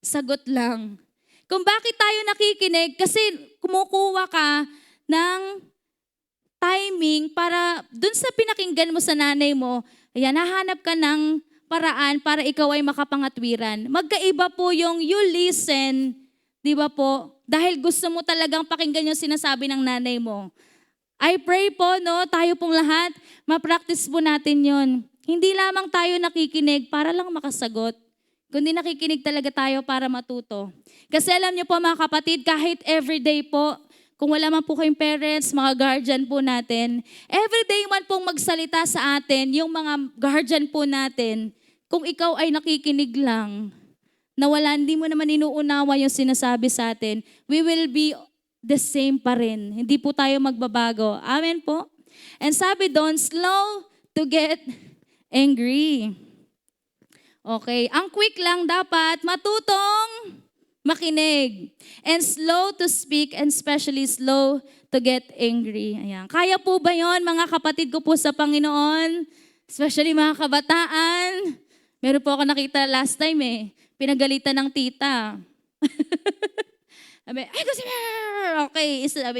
sagot lang. Kung bakit tayo nakikinig, kasi kumukuha ka ng timing para dun sa pinakinggan mo sa nanay mo, ayan, nahanap ka ng paraan para ikaw ay makapangatwiran. Magkaiba po yung you listen, di ba po? Dahil gusto mo talagang pakinggan yung sinasabi ng nanay mo. I pray po, no, tayo pong lahat, ma-practice po natin yon. Hindi lamang tayo nakikinig para lang makasagot, kundi nakikinig talaga tayo para matuto. Kasi alam niyo po mga kapatid, kahit everyday po, kung wala man po kayong parents, mga guardian po natin, everyday man pong magsalita sa atin, yung mga guardian po natin, kung ikaw ay nakikinig lang, na wala, hindi mo naman inuunawa yung sinasabi sa atin, we will be the same pa rin. Hindi po tayo magbabago. Amen po? And sabi doon, slow to get angry. Okay, ang quick lang dapat, matutong makinig. And slow to speak and especially slow to get angry. Ayan. Kaya po ba yon mga kapatid ko po sa Panginoon? Especially mga kabataan. Meron po ako nakita last time pinagalitan ng tita. Sabi, ay kasi, okay, sabi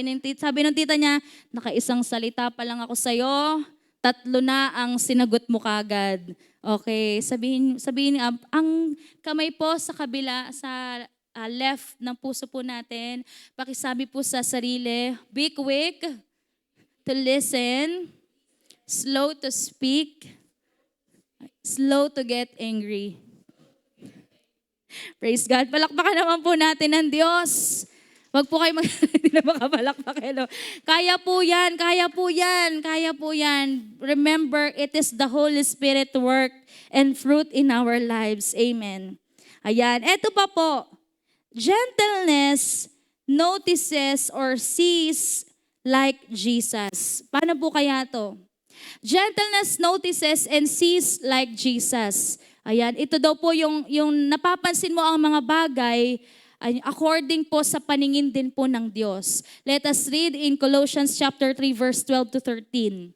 ng tita niya, nakaisang salita pa lang ako sa'yo, 3 na ang sinagot mo kagad. Okay, sabihin ang kamay po sa kabila, sa left ng puso po natin, pakisabi po sa sarili, be quick to listen, slow to speak, slow to get angry. Praise God. Palakpakan naman po natin ng Diyos. Wag po kayo hindi na makapalakpak. Kaya po yan, kaya po yan, kaya po yan. Remember, it is the Holy Spirit work and fruit in our lives. Amen. Ayan. Eto pa po. Gentleness notices or sees like Jesus. Paano po kaya to? Gentleness notices and sees like Jesus. Ayan, ito daw po yung napapansin mo ang mga bagay according po sa paningin din po ng Diyos. Let us read in Colossians chapter 3 verse 12 to 13.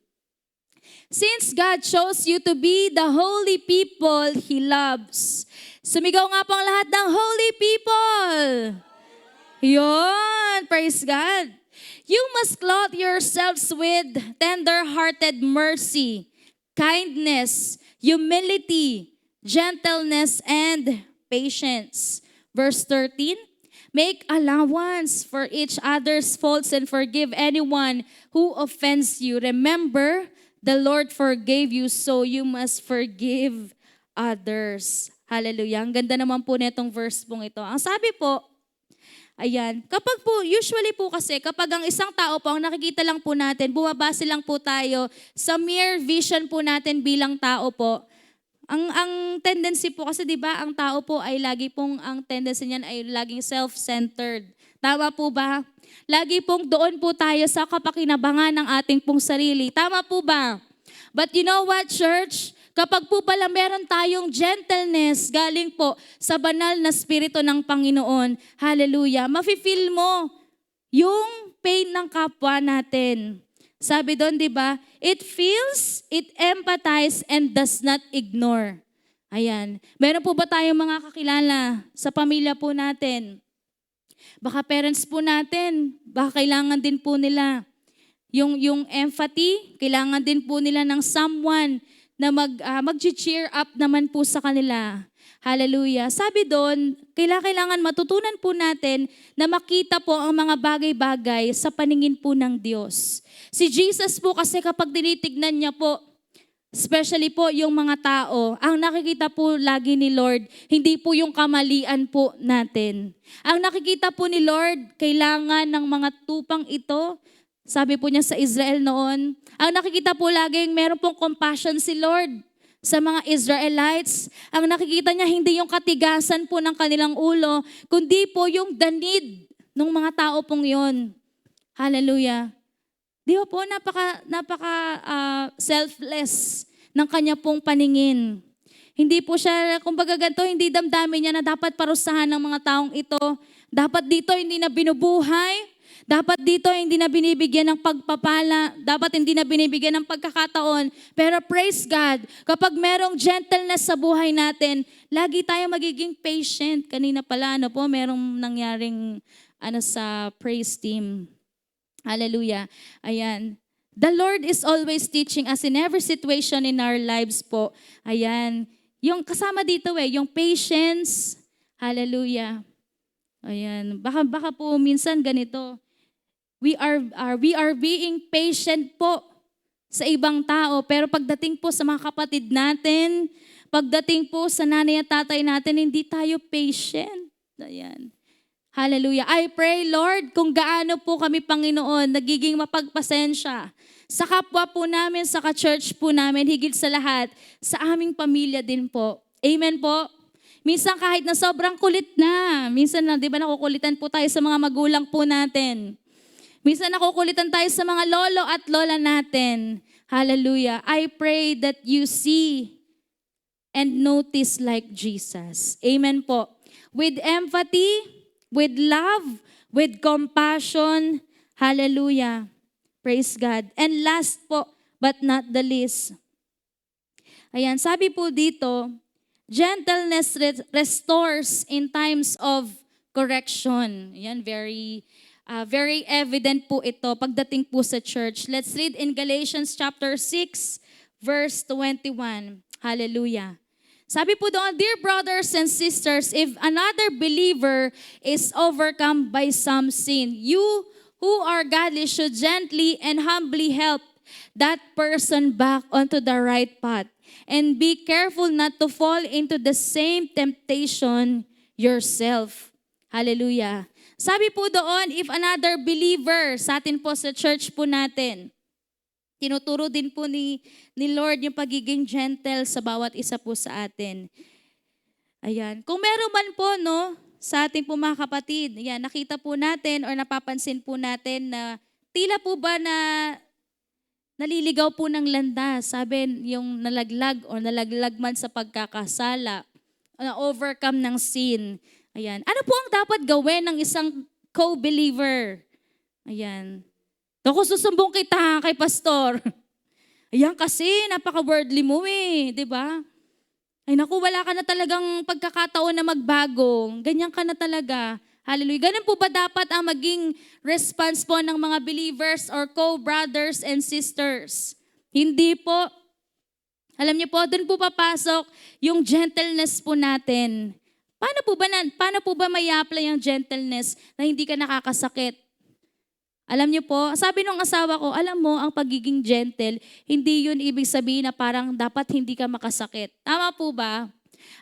Since God chose you to be the holy people He loves. Sumigaw nga pong lahat ng holy people. Yon, praise God. You must clothe yourselves with tender-hearted mercy, kindness, humility, gentleness, and patience. Verse 13, make allowance for each other's faults and forgive anyone who offends you. Remember, the Lord forgave you, so you must forgive others. Hallelujah. Ang ganda naman po netong verse pong ito. Ang sabi po, ayan, kapag po, usually po kasi, kapag ang isang tao po, ang nakikita lang po natin, bumabase lang po tayo sa mere vision po natin bilang tao po. Ang tendency po kasi 'di ba, ang tao po ay lagi pong ang tendency niyan ay laging self-centered. Tama po ba? Lagi pong doon po tayo sa kapakinabangan ng ating pong sarili. Tama po ba? But you know what, church? Kapag po pala meron tayong gentleness galing po sa banal na spirito ng Panginoon, hallelujah, mafe-feel mo yung pain ng kapwa natin. Sabi doon, di ba? It feels, it empathize, and does not ignore. Ayan. Meron po ba tayong mga kakilala sa pamilya po natin? Baka parents po natin, baka kailangan din po nila. Yung empathy, kailangan din po nila ng someone na mag-cheer up naman po sa kanila. Hallelujah. Sabi doon, kailangan matutunan po natin na makita po ang mga bagay-bagay sa paningin po ng Diyos. Si Jesus po kasi kapag tinitignan niya po, especially po yung mga tao, ang nakikita po lagi ni Lord, hindi po yung kamalian po natin. Ang nakikita po ni Lord, kailangan ng mga tupang ito, sabi po niya sa Israel noon, ang nakikita po laging meron pong compassion si Lord. sa mga Israelites. Ang nakikita niya hindi yung katigasan po ng kanilang ulo, kundi po yung the need ng mga tao pong yon. Hallelujah. Di ba po, selfless ng kanya pong paningin. Hindi po siya, kumbaga ganito, hindi damdamin niya na dapat parusahan ng mga taong ito. Dapat dito hindi na binubuhay. Dapat dito hindi na binibigyan ng pagpapala. Dapat hindi na binibigyan ng pagkakataon. Pero praise God, kapag merong gentleness sa buhay natin, lagi tayo magiging patient. Kanina pala, merong nangyaring sa praise team. Hallelujah. Ayan. The Lord is always teaching us in every situation in our lives po. Ayan. Yung kasama dito yung patience. Hallelujah. Ayan. Baka po minsan ganito. We are being patient po sa ibang tao. Pero pagdating po sa mga kapatid natin, pagdating po sa nanay at tatay natin, hindi tayo patient. Ayan. Hallelujah. I pray, Lord, kung gaano po kami, Panginoon, nagiging mapagpasensya sa kapwa po namin, sa ka-church po namin, higit sa lahat, sa aming pamilya din po. Amen po. Minsan kahit na sobrang kulit na, minsan na, di ba nakukulitan po tayo sa mga magulang po natin. Minsan nakukulitan tayo sa mga lolo at lola natin. Hallelujah. I pray that you see and notice like Jesus. Amen po. With empathy, with love, with compassion. Hallelujah. Praise God. And last po, but not the least. Ayan, sabi po dito, gentleness restores in times of correction. Ayan, very evident po ito pagdating po sa church. Let's read in Galatians chapter 6, verse 21. Hallelujah. Sabi po doon, dear brothers and sisters, if another believer is overcome by some sin, you who are godly should gently and humbly help that person back onto the right path. And be careful not to fall into the same temptation yourself. Hallelujah. Sabi po doon, if another believer, sa atin po sa church po natin, tinuturo din po ni Lord yung pagiging gentle sa bawat isa po sa atin. Ayan. Kung meron man po, sa ating po mga kapatid, ayan, nakita po natin or napapansin po natin na tila po ba na naliligaw po ng landas, sabi yung nalaglag o nalaglag man sa pagkakasala, na overcome ng sin. Ayan. Ano po ang dapat gawin ng isang co-believer? Ayan. Ako susumbong kita kay pastor. Ayan kasi, napaka-worldly mo di ba? Ay naku, wala ka na talagang pagkakataon na magbago. Ganyan ka na talaga. Hallelujah. Ganun po ba dapat ang maging response po ng mga believers or co-brothers and sisters? Hindi po. Alam niyo po, doon po papasok yung gentleness po natin. Paano po ba may apply ang gentleness na hindi ka nakakasakit? Alam niyo po, sabi nung asawa ko, alam mo, ang pagiging gentle, hindi yun ibig sabihin na parang dapat hindi ka makasakit. Tama po ba?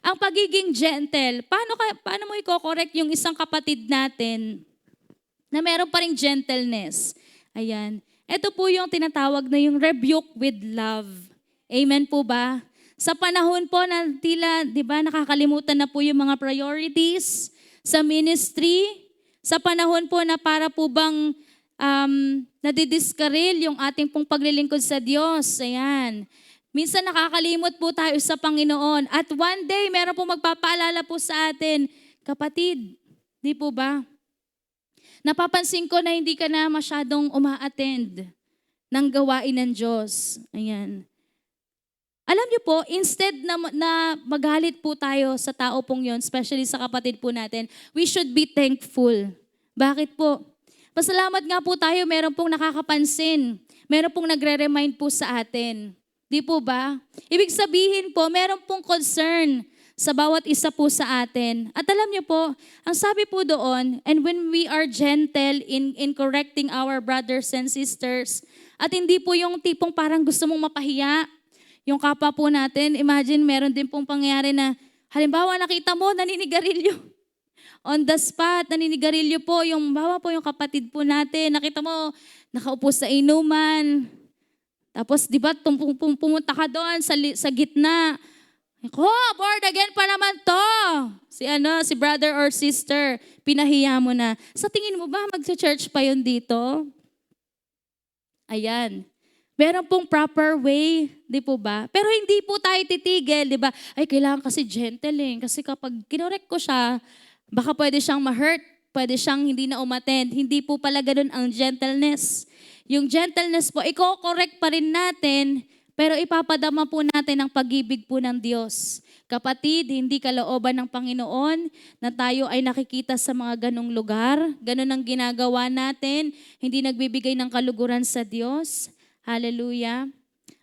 Ang pagiging gentle, paano mo i-correct yung isang kapatid natin na meron pa ring gentleness? Ayan. Ito po yung tinatawag na yung rebuke with love. Amen po ba? Sa panahon po na tila, di ba, nakakalimutan na po yung mga priorities sa ministry. Sa panahon po na para po bang nadidiskaril yung ating pong paglilingkod sa Diyos. Ayan. Minsan nakakalimot po tayo sa Panginoon. At one day, meron po magpapaalala po sa atin, kapatid, di po ba? Napapansin ko na hindi ka na masyadong uma-attend ng gawain ng Diyos. Ayan. Alam niyo po, instead na magalit po tayo sa tao pong yon, especially sa kapatid po natin, we should be thankful. Bakit po? Pasalamat nga po tayo, meron pong nakakapansin. Meron pong nagre-remind po sa atin. Di po ba? Ibig sabihin po, meron pong concern sa bawat isa po sa atin. At alam niyo po, ang sabi po doon, and when we are gentle in correcting our brothers and sisters, at hindi po yung tipong parang gusto mong mapahiya, yung kapwa po natin, imagine meron din pong pangyayari na, halimbawa nakita mo, naninigarilyo. On the spot, naninigarilyo po, yung bawa po yung kapatid po natin, nakita mo, nakaupo sa inuman. Tapos, di ba, pumunta ka doon sa gitna. Ko, born again pa naman to. Si brother or sister, pinahiya mo na. Sa tingin mo ba, magsa-church pa yun dito? Ayan. Meron pong proper way, di po ba? Pero hindi po tayo titigil, di ba? Ay, kailangan kasi gentle eh. Kasi kapag kinorek ko siya, baka pwede siyang ma-hurt, pwede siyang hindi na umattend. Hindi po pala ganun ang gentleness. Yung gentleness po, i-correct pa rin natin, pero ipapadama po natin ang pag-ibig po ng Diyos. Kapatid, hindi kalooban ng Panginoon na tayo ay nakikita sa mga ganong lugar. Ganon ang ginagawa natin. Hindi nagbibigay ng kaluguran sa Diyos. Hallelujah.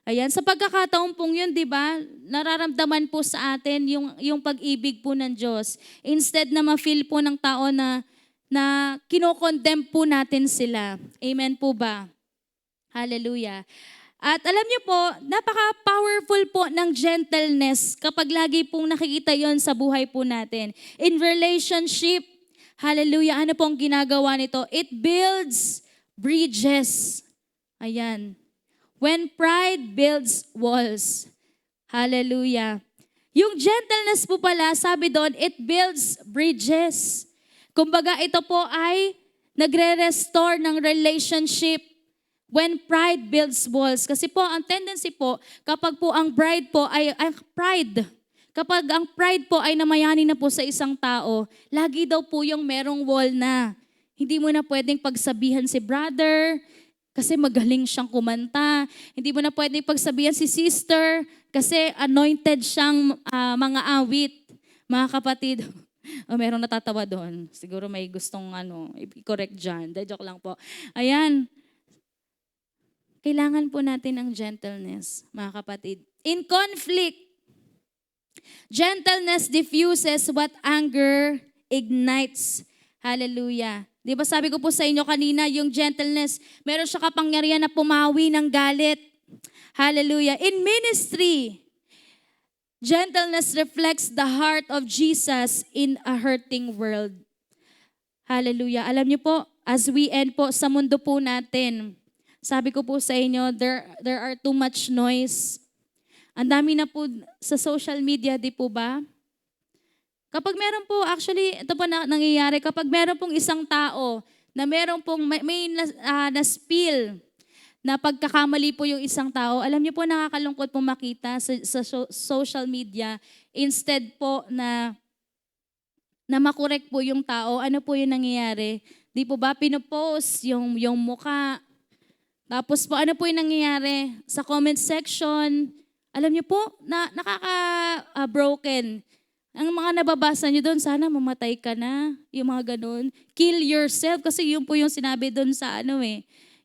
Ayan, sa pagkakataon pong yun, di ba, nararamdaman po sa atin yung pag-ibig po ng Diyos. Instead na ma-feel po ng tao na kinokondemn po natin sila. Amen po ba? Hallelujah. At alam niyo po, napaka-powerful po ng gentleness kapag lagi pong nakikita yon sa buhay po natin. In relationship, hallelujah, ano pong ginagawa nito? It builds bridges. Ayan. When pride builds walls. Hallelujah. Yung gentleness po pala, sabi doon, it builds bridges. Kumbaga ito po ay nagre-restore ng relationship when pride builds walls. Kasi po, ang tendency po, kapag po ang pride po ay kapag ang pride po ay namayani na po sa isang tao, lagi daw po yung merong wall na. Hindi mo na pwedeng pagsabihan si brother, kasi magaling siyang kumanta. Hindi mo na pwedeng pagsabihan si sister, kasi anointed siyang mga awit. Mga kapatid, merong natatawa doon. Siguro may gustong i-correct dyan. Joke lang po. Ayan. Kailangan po natin ang gentleness, mga kapatid. In conflict, gentleness diffuses what anger ignites. Hallelujah. Di ba sabi ko po sa inyo kanina, yung gentleness, meron siya kapangyarihan na pumawi ng galit. Hallelujah. In ministry, gentleness reflects the heart of Jesus in a hurting world. Hallelujah. Alam niyo po, as we end po sa mundo po natin, sabi ko po sa inyo, there are too much noise. Ang dami na po sa social media, di po ba? Kapag meron po, actually, ito po nangyayari, kapag meron pong isang tao na meron pong may na-spill na pagkakamali po yung isang tao, alam niyo po, nakakalungkot po makita sa social media, instead po na makorek po yung tao, ano po yung nangyayari? Di po ba pinopost yung mukha? Tapos po, ano po yung nangyayari? Sa comment section, alam niyo po, nakaka-broken. Ang mga nababasa niyo doon, sana mamatay ka na. Yung mga ganun. Kill yourself. Kasi yun po yung sinabi doon sa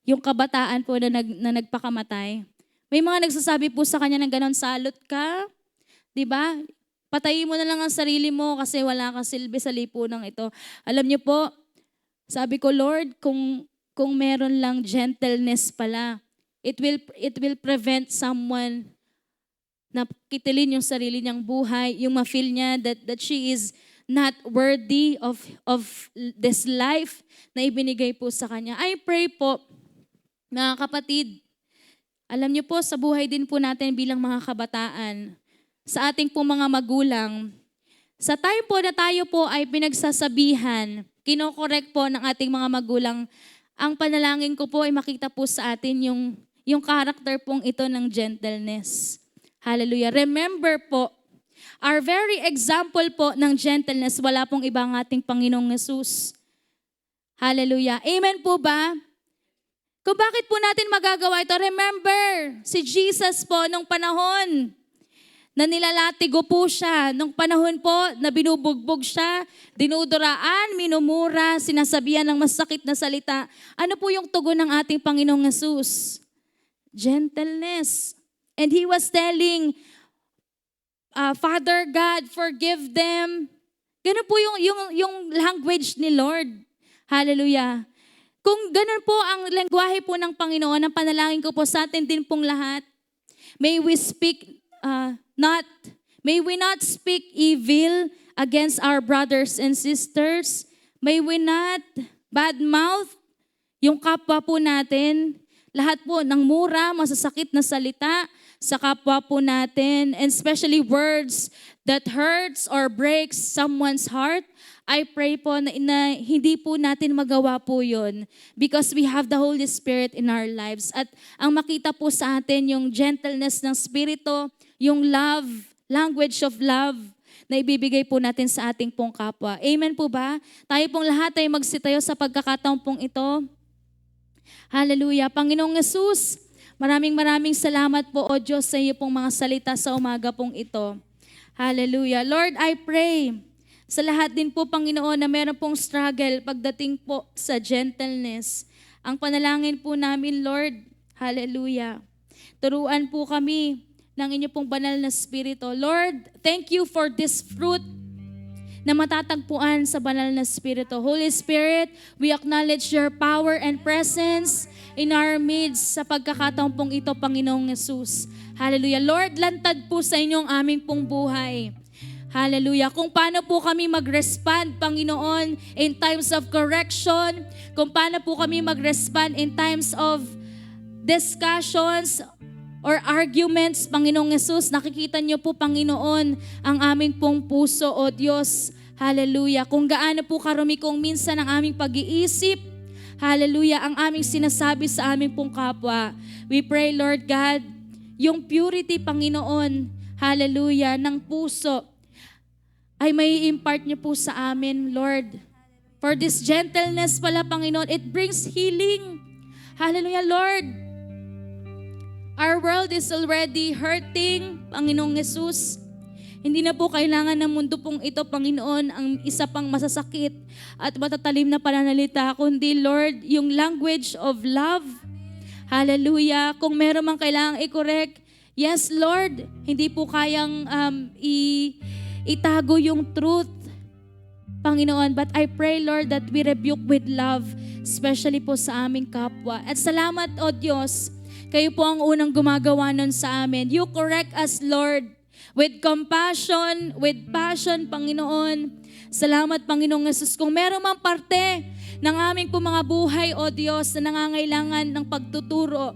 yung kabataan po na nagpakamatay. May mga nagsasabi po sa kanya ng ganun, salot ka. Diba? Patayin mo na lang ang sarili mo kasi wala kang silbi sa lipunang ito. Alam niyo po, sabi ko, Lord, kung meron lang gentleness pala, it will prevent someone na kitilin yung sarili niyang buhay, yung ma-feel niya that she is not worthy of this life na ibinigay po sa kanya. I pray po, mga kapatid, alam niyo po, sa buhay din po natin bilang mga kabataan, sa ating po mga magulang, sa time po na tayo po ay pinagsasabihan, kinokorek po ng ating mga magulang, ang panalangin ko po ay makita po sa atin yung character pong ito ng gentleness. Hallelujah. Remember po, our very example po ng gentleness, wala pong ibang ating Panginoong Yesus. Hallelujah. Amen po ba? Kung bakit po natin magagawa ito, remember, si Jesus po nung panahon na nilalatigo po siya, nung panahon po na binubugbog siya, dinuduraan, minumura, sinasabihan ng masakit na salita. Ano po yung tugon ng ating Panginoong Yesus? Gentleness. And He was telling, Father God, forgive them. Ganun po yung language ni Lord. Hallelujah. Kung ganun po ang lengguwahe po ng Panginoon, ang panalangin ko po sa atin din pong lahat, may we not speak evil against our brothers and sisters. May we not badmouth yung kapwa po natin. lahat po ng mura, masasakit na salita sa kapwa po natin, and especially words that hurts or breaks someone's heart. I pray po na hindi po natin magawa po yun because we have the Holy Spirit in our lives. At ang makita po sa atin yung gentleness ng Spirito, yung love, language of love na ibibigay po natin sa ating pong kapwa. Amen po ba? Tayo pong lahat ay magsitayo sa pagkakataon pong ito. Hallelujah. Panginoong Yesus, maraming salamat po, O Diyos, sa iyo pong mga salita sa umaga pong ito. Hallelujah. Lord, I pray sa lahat din po, Panginoon, na meron pong struggle pagdating po sa gentleness. Ang panalangin po namin, Lord, hallelujah. Turuan po kami ng inyo pong banal na Spirito. Lord, thank you for this fruit na matatagpuan sa banal na Spirito. Holy Spirit, we acknowledge your power and presence in our midst sa pagkakataon pong ito, Panginoong Yesus. Hallelujah. Lord, lantad po sa inyong aming pong buhay. Hallelujah. Kung paano po kami mag-respond, Panginoon, in times of correction, kung paano po kami mag-respond in times of discussions or arguments, Panginoong Yesus, nakikita niyo po, Panginoon, ang aming pong puso, O Diyos. Hallelujah. Kung gaano po karumi kung minsan ang aming pag-iisip, hallelujah, ang aming sinasabi sa aming pong kapwa. We pray, Lord God, yung purity, Panginoon, hallelujah, ng puso, ay may impart niyo po sa amin, Lord. For this gentleness pala, Panginoon, it brings healing. Hallelujah, Lord. Our world is already hurting, Panginoong Yesus. Hindi na po kailangan ng mundo pong ito, Panginoon, ang isa pang masasakit at matatalim na pananalita, kundi, Lord, yung language of love. Hallelujah. Kung meron mang kailangang i-correct, yes, Lord, hindi po kayang itago yung truth, Panginoon. But I pray, Lord, that we rebuke with love, especially po sa aming kapwa. At salamat, O Diyos, kayo po ang unang gumagawa nun sa amin. You correct us, Lord, with compassion, with passion, Panginoon. Salamat, Panginoong Jesus. Kung meron mang parte ng aming po mga buhay, O Diyos, na nangangailangan ng pagtuturo,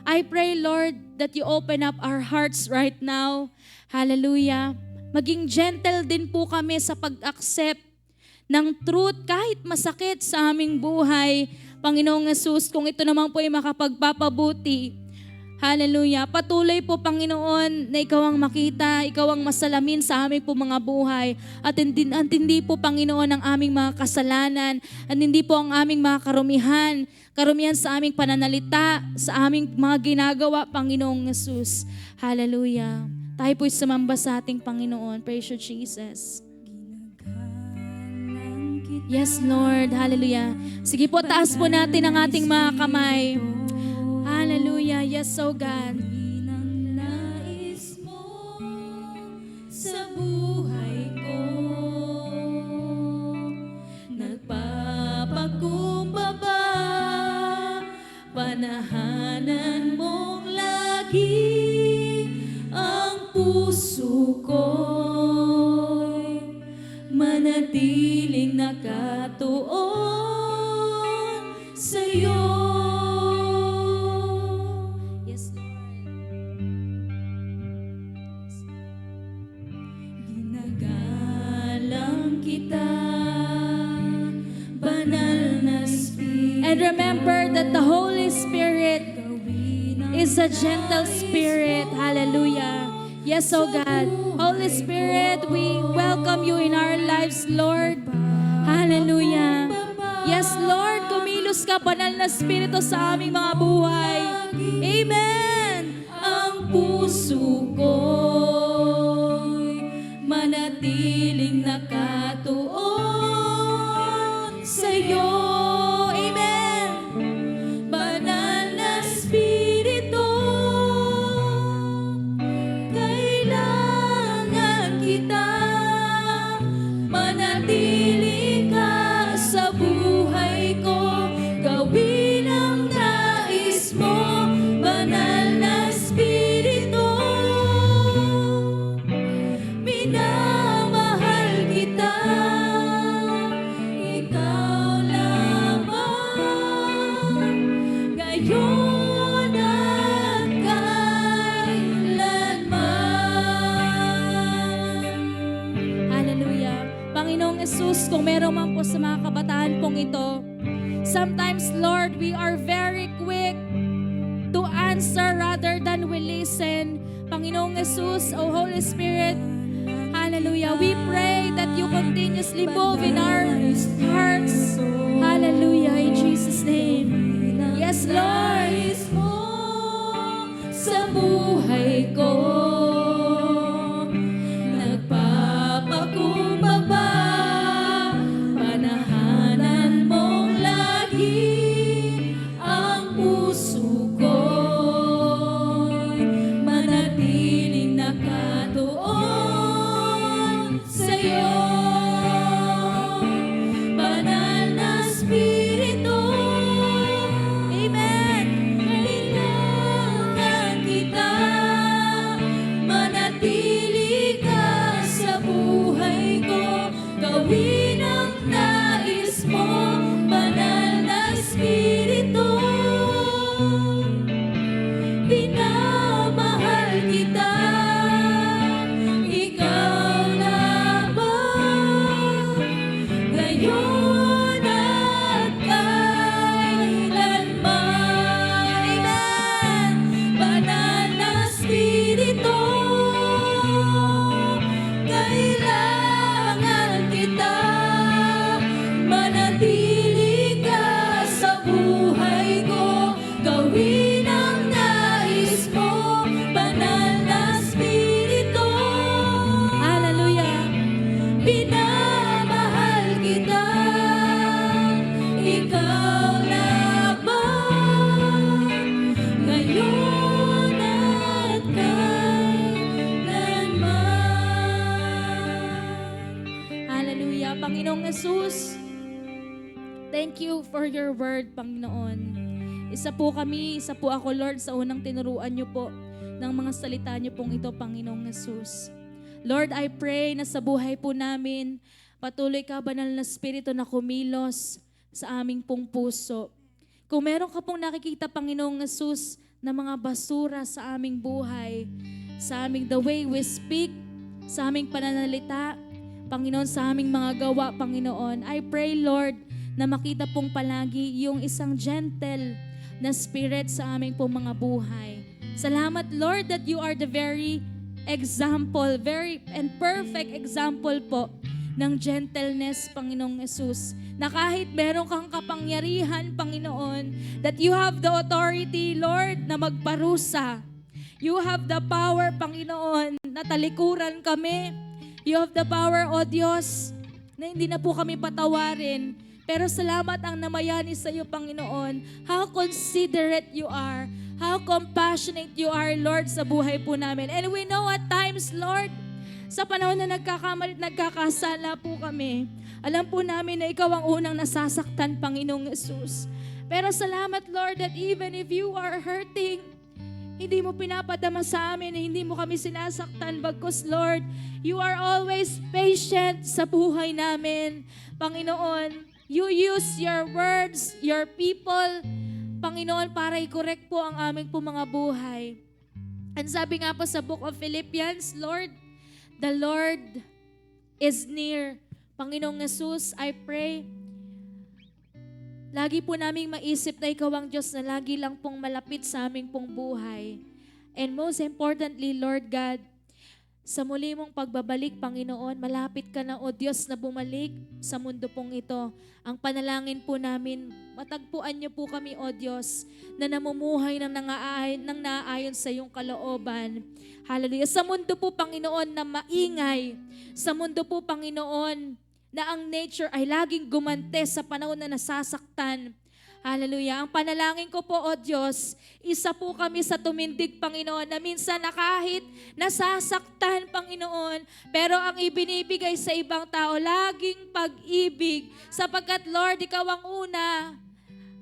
I pray, Lord, that you open up our hearts right now. Hallelujah. Maging gentle din po kami sa pag-accept ng truth kahit masakit sa aming buhay. Panginoong Yesus, kung ito naman po ay makapagpapabuti. Hallelujah. Patuloy po, Panginoon, na ikaw ang makita, ikaw ang masalamin sa aming po mga buhay. At hindi po, Panginoon, ang aming mga kasalanan. At hindi po ang aming mga karumihan sa aming pananalita, sa aming mga ginagawa, Panginoong Yesus. Hallelujah. Tayo po'y sumamba sa ating Panginoon. Praise you, Jesus. Yes, Lord. Hallelujah. Sige po, taas po natin ang ating mga kamay. Hallelujah. Yes, oh God. Nais mo sa buhay ko, nagpapakumbaba, panahanan mong lagi ang puso ko'y manatiling nakatuon sa'yo. Yes, Lord. Ginagalang kita, banal na Spirit. And remember that the Holy Spirit is a gentle spirit. Hallelujah. Yes, oh God. Holy Spirit, we welcome you in our lives, Lord. Hallelujah. Yes, Lord, kumilos ka, banal na Espiritu sa aming mga buhay. Amen. Ang puso ko'y manatiling nakatuon sa'yo. Amen. Banal na Espiritu, kailangan kita, manatili ka sa buhay ko, gawin ang nais mo, banal na Espiritu. Minamahal kung meron man po sa mga kabataan pong ito, sometimes, Lord, we are very quick to answer rather than we listen. Panginoong Jesus, O Holy Spirit, hallelujah, we pray that you continuously move in our hearts. Hallelujah, in Jesus' name. Yes, Lord. Sa buhay ko, nagpapakumbaba, panahanan mong lagi ang puso ko'y manatiling nakatuon sa'yo. Banal na Espiritu, Amen. Kailangan kita, manatili ka sa buhay ko, gawin ang nais mo, banal na Espiritu. Pinamahal kita, ikaw lamang, ngayon at kailanman. Amen. Banal na Espiritu, kailangan kita, manatili ka sa buhay ko, gawin ang nais mo, banal na Espiritu. Hallelujah. Pinamahal kita, ikaw lamang, ngayon at kailanman. Hallelujah. Panginoong Jesus, thank you for your word, Panginoon. Isa po ako, Lord, sa unang tinuruan niyo po ng mga salita niyo pong ito, Panginoong Jesus. Lord, I pray na sa buhay po namin, patuloy ka, banal na Espiritu, na kumilos sa aming pong puso. Kung meron ka pong nakikita, Panginoong Jesus, na mga basura sa aming buhay, sa aming the way we speak, sa aming pananalita, Panginoon, sa aming mga gawa, Panginoon, I pray, Lord, na makita pong palagi yung isang gentle na spirit sa aming pong mga buhay. Salamat, Lord, that you are the very example, very and perfect example po ng gentleness, Panginoong Jesus. Na kahit meron kang kapangyarihan, Panginoon, that you have the authority, Lord, na magparusa. You have the power, Panginoon, na talikuran kami. You have the power, O Diyos, na hindi na po kami patawarin. Pero salamat ang namayani sa iyo, Panginoon. How considerate you are. How compassionate you are, Lord, sa buhay po namin. And we know at times, Lord, sa panahon na nagkakamali at nagkakasala po kami, alam po namin na ikaw ang unang nasasaktan, Panginoong Jesus. Pero salamat, Lord, that even if you are hurting, hindi mo pinapadama sa amin, hindi mo kami sinasaktan. Bagkus, Lord, you are always patient sa buhay namin. Panginoon, you use your words, your people, Panginoon, para i-correct po ang aming po mga buhay. And sabi nga po sa book of Philippians, Lord, the Lord is near. Panginoong Jesus, I pray, lagi po naming maisip na ikaw ang Diyos na lagi lang pong malapit sa aming pong buhay. And most importantly, Lord God, sa muli mong pagbabalik, Panginoon, malapit ka na, O Diyos, na bumalik sa mundo pong ito. Ang panalangin po namin, matagpuan niyo po kami, O Diyos, na namumuhay ng naaayon sa iyong kalooban. Hallelujah. Sa mundo po, Panginoon, na maingay. Sa mundo po, Panginoon, na ang nature ay laging gumante sa panahon na nasasaktan. Hallelujah. Ang panalangin ko po, O Diyos, isa po kami sa tumindig, Panginoon, na minsan na kahit nasasaktan, Panginoon, pero ang ibinibigay sa ibang tao, laging pag-ibig. Sapagkat, Lord, ikaw ang una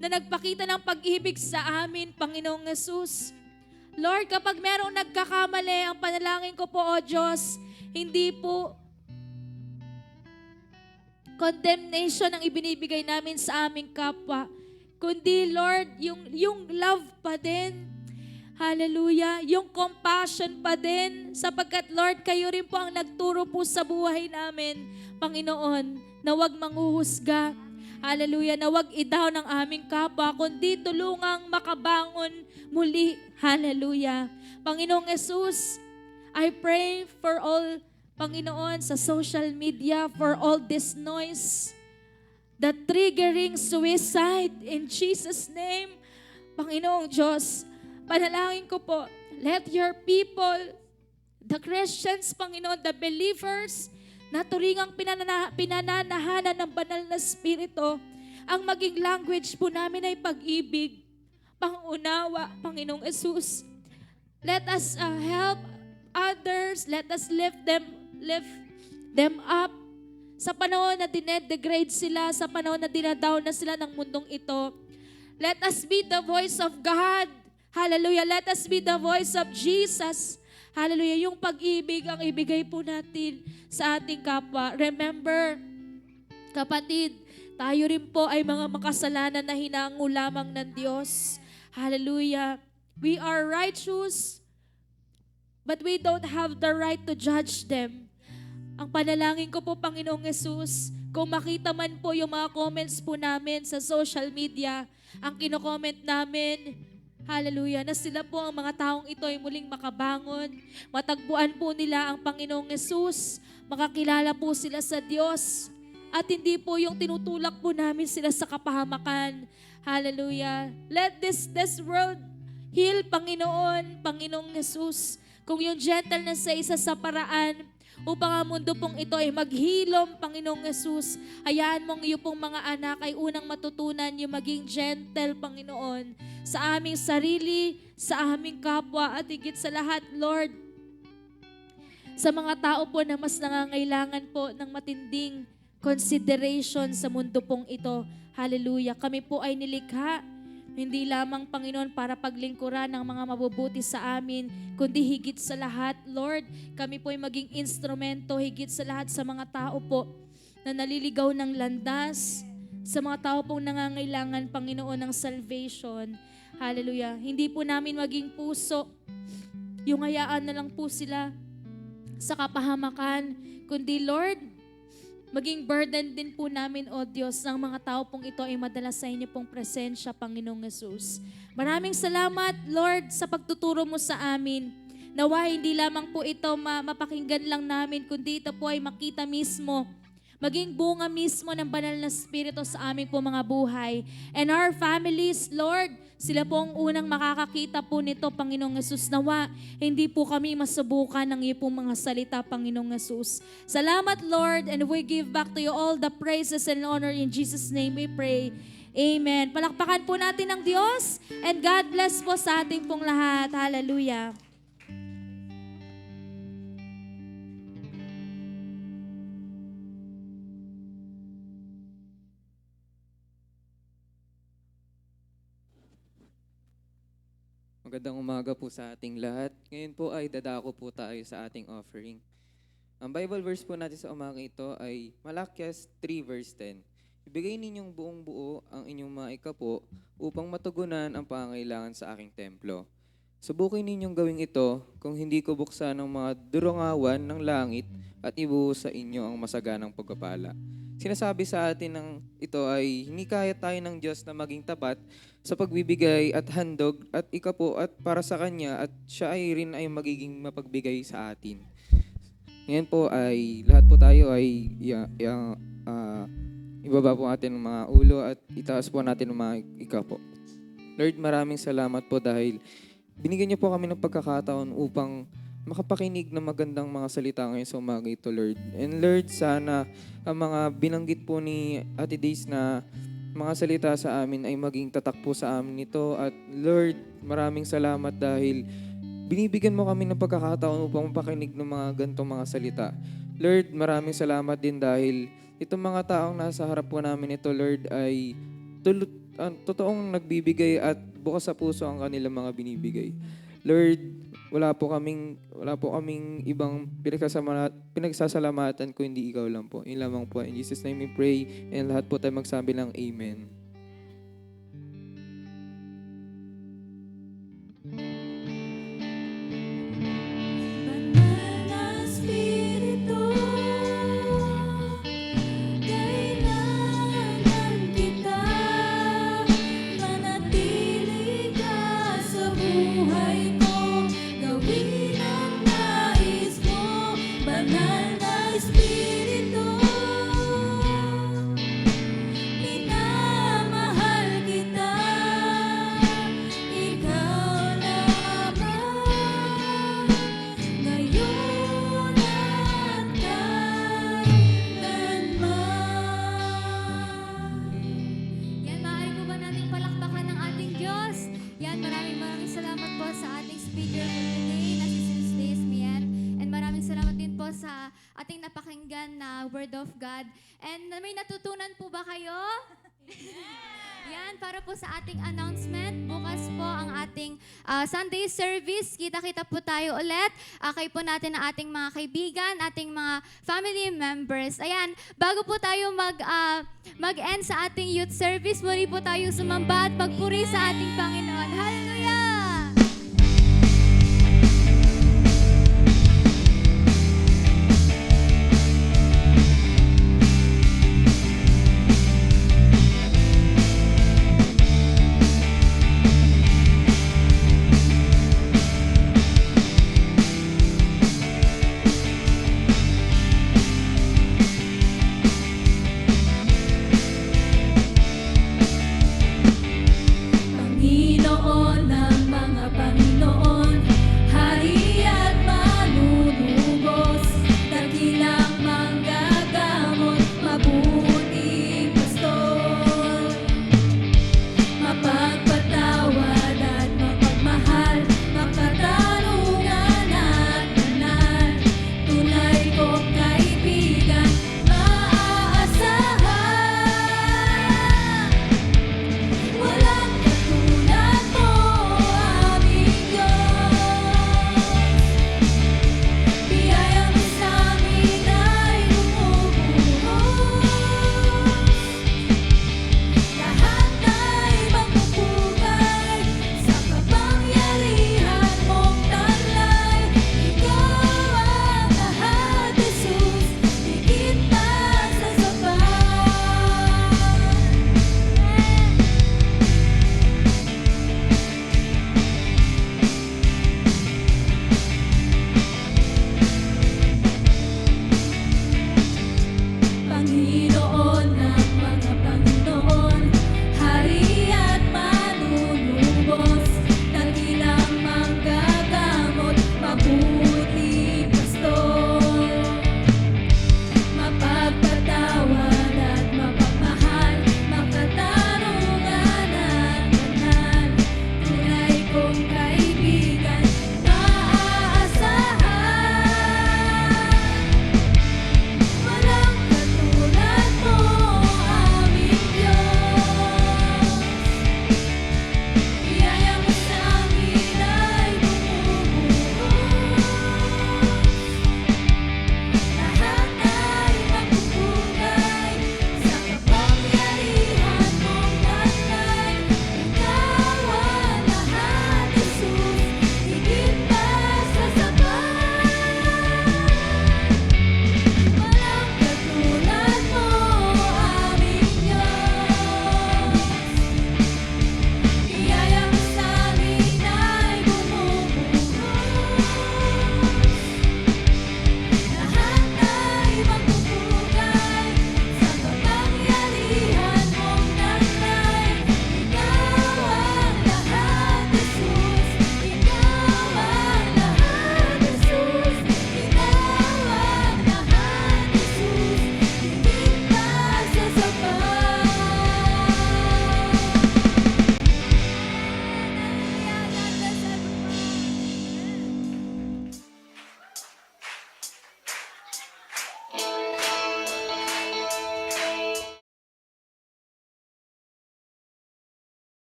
na nagpakita ng pag-ibig sa amin, Panginoong Jesus. Lord, kapag merong nagkakamali, ang panalangin ko po, O Diyos, hindi po condemnation ang ibinibigay namin sa aming kapwa, kundi, Lord, yung love pa din. Hallelujah. Yung compassion pa din. Sapagkat, Lord, kayo rin po ang nagturo po sa buhay namin, Panginoon, na wag manghuhusga. Hallelujah, na wag i-down ang aming kapwa, kundi tulungang makabangon muli. Hallelujah. Panginoong Jesus, I pray for all, Panginoon, sa social media, for all this noise, the triggering suicide in Jesus' name. Panginoong Diyos, panalangin ko po, let your people, the Christians, Panginoon, the believers, na turingang pinananahanan ng banal na Espiritu, ang maging language po namin ay pag-ibig, pangunawa, Panginoong Jesus. Let us help others, let us lift them up. Sa panahon na dinedegrade sila, sa panahon na dinadown na sila ng mundong ito, let us be the voice of God. Hallelujah. Let us be the voice of Jesus. Hallelujah. Yung pag-ibig ang ibigay po natin sa ating kapwa. Remember, kapatid, tayo rin po ay mga makasalanan na hinango lamang ng Diyos. Hallelujah. We are righteous, but we don't have the right to judge them. Ang panalangin ko po, Panginoong Jesus, kung makita man po yung mga comments po namin sa social media, ang kino-comment namin, hallelujah, na sila po ang mga taong ito ay muling makabangon. Matagpuan po nila ang Panginoong Jesus. Makakilala po sila sa Diyos. At hindi po yung tinutulak po namin sila sa kapahamakan. Hallelujah. Let this world heal, Panginoon, Panginoong Jesus. Kung yung gentleness sa isa sa paraan upang ang mundo pong ito ay maghilom, Panginoong Jesus, hayaan mong iyo pong mga anak ay unang matutunan yung maging gentle, Panginoon, sa aming sarili, sa aming kapwa, at higit sa lahat, Lord, sa mga tao po na mas nangangailangan po ng matinding consideration sa mundo pong ito. Hallelujah. Kami po ay nilikha hindi lamang, Panginoon, para paglingkuran ng mga mabubuti sa amin, kundi higit sa lahat, Lord, kami po ay maging instrumento higit sa lahat sa mga tao po na naliligaw ng landas, sa mga tao pong nangangailangan, Panginoon, ng salvation. Hallelujah. Hindi po namin maging puso, yung hayaan na lang po sila sa kapahamakan, kundi, Lord, maging burden din po namin, O Diyos, ng mga tao pong ito ay madala sa inyo pong presensya, Panginoong Jesus. Maraming salamat, Lord, sa pagtuturo mo sa amin. Nawa hindi lamang po ito mapakinggan lang namin, kundi ito po ay makita mismo, maging bunga mismo ng banal na Espiritu sa aming po mga buhay. And our families, Lord, sila po ang unang makakakita po nito, Panginoong Jesus. Nawa, hindi po kami masubukan ng iyo pong mga salita, Panginoong Jesus. Salamat, Lord, and we give back to you all the praises and honor. In Jesus' name we pray. Amen. Palakpakan po natin ang Diyos, and God bless po sa ating pong lahat. Hallelujah. Magandang umaga po sa ating lahat. Ngayon po ay dadako po tayo sa ating offering. Ang Bible verse po natin sa umaga ito ay Malakias 3 verse 10. Ibigay ninyong buong buo ang inyong mga ikapo upang matugunan ang pangangailangan sa aking templo. Subukin ninyong gawin ito kung hindi ko buksan ang mga durungawan ng langit at ibuhos sa inyo ang masaganang pagpapala. Sinasabi sa atin ng ito ay hindi kaya tayo ng Diyos na maging tapat sa pagbibigay at handog at ikapo at para sa Kanya at siya ay rin ay magiging mapagbigay sa atin. Ngayon po ay lahat po tayo ay ibaba po natin ang mga ulo at itaas po natin ang mga ikapo. Lord, maraming salamat po dahil binigyan niyo po kami ng pagkakataon upang makapakinig ng magandang mga salita ngayon sa umaga ito, Lord. And Lord, sana ang mga binanggit po ni Ate Days na mga salita sa amin ay maging tatak po sa amin ito. At Lord, maraming salamat dahil binibigyan mo kami ng pagkakataon upang mapakinig ng mga ganitong mga salita. Lord, maraming salamat din dahil itong mga taong nasa harap po namin ito, Lord, ay totoong nagbibigay at bukas sa puso ang kanilang mga binibigay. Lord, wala po kaming ibang pinagsasalamatan kundi ikaw lang po. Yun lamang po. In Jesus' name we pray and lahat po tayo magsabi ng Amen. Banal na Espiritu, palakpakan ng ating Diyos. Yan, maraming salamat po sa ating speaker for today na si Sis Liz Mian. And maraming salamat din po sa ating napakinggan na Word of God. And may natutunan po ba kayo? Yan, para po sa ating announcement, bukas po ang ating Sunday service. Kita-kita po tayo ulit. Kayo po natin ang ating mga kaibigan, ating mga family members. Ayan, bago po tayo mag-end sa ating youth service, muli po tayo sumamba at magpuri sa ating Panginoon. Hallelujah!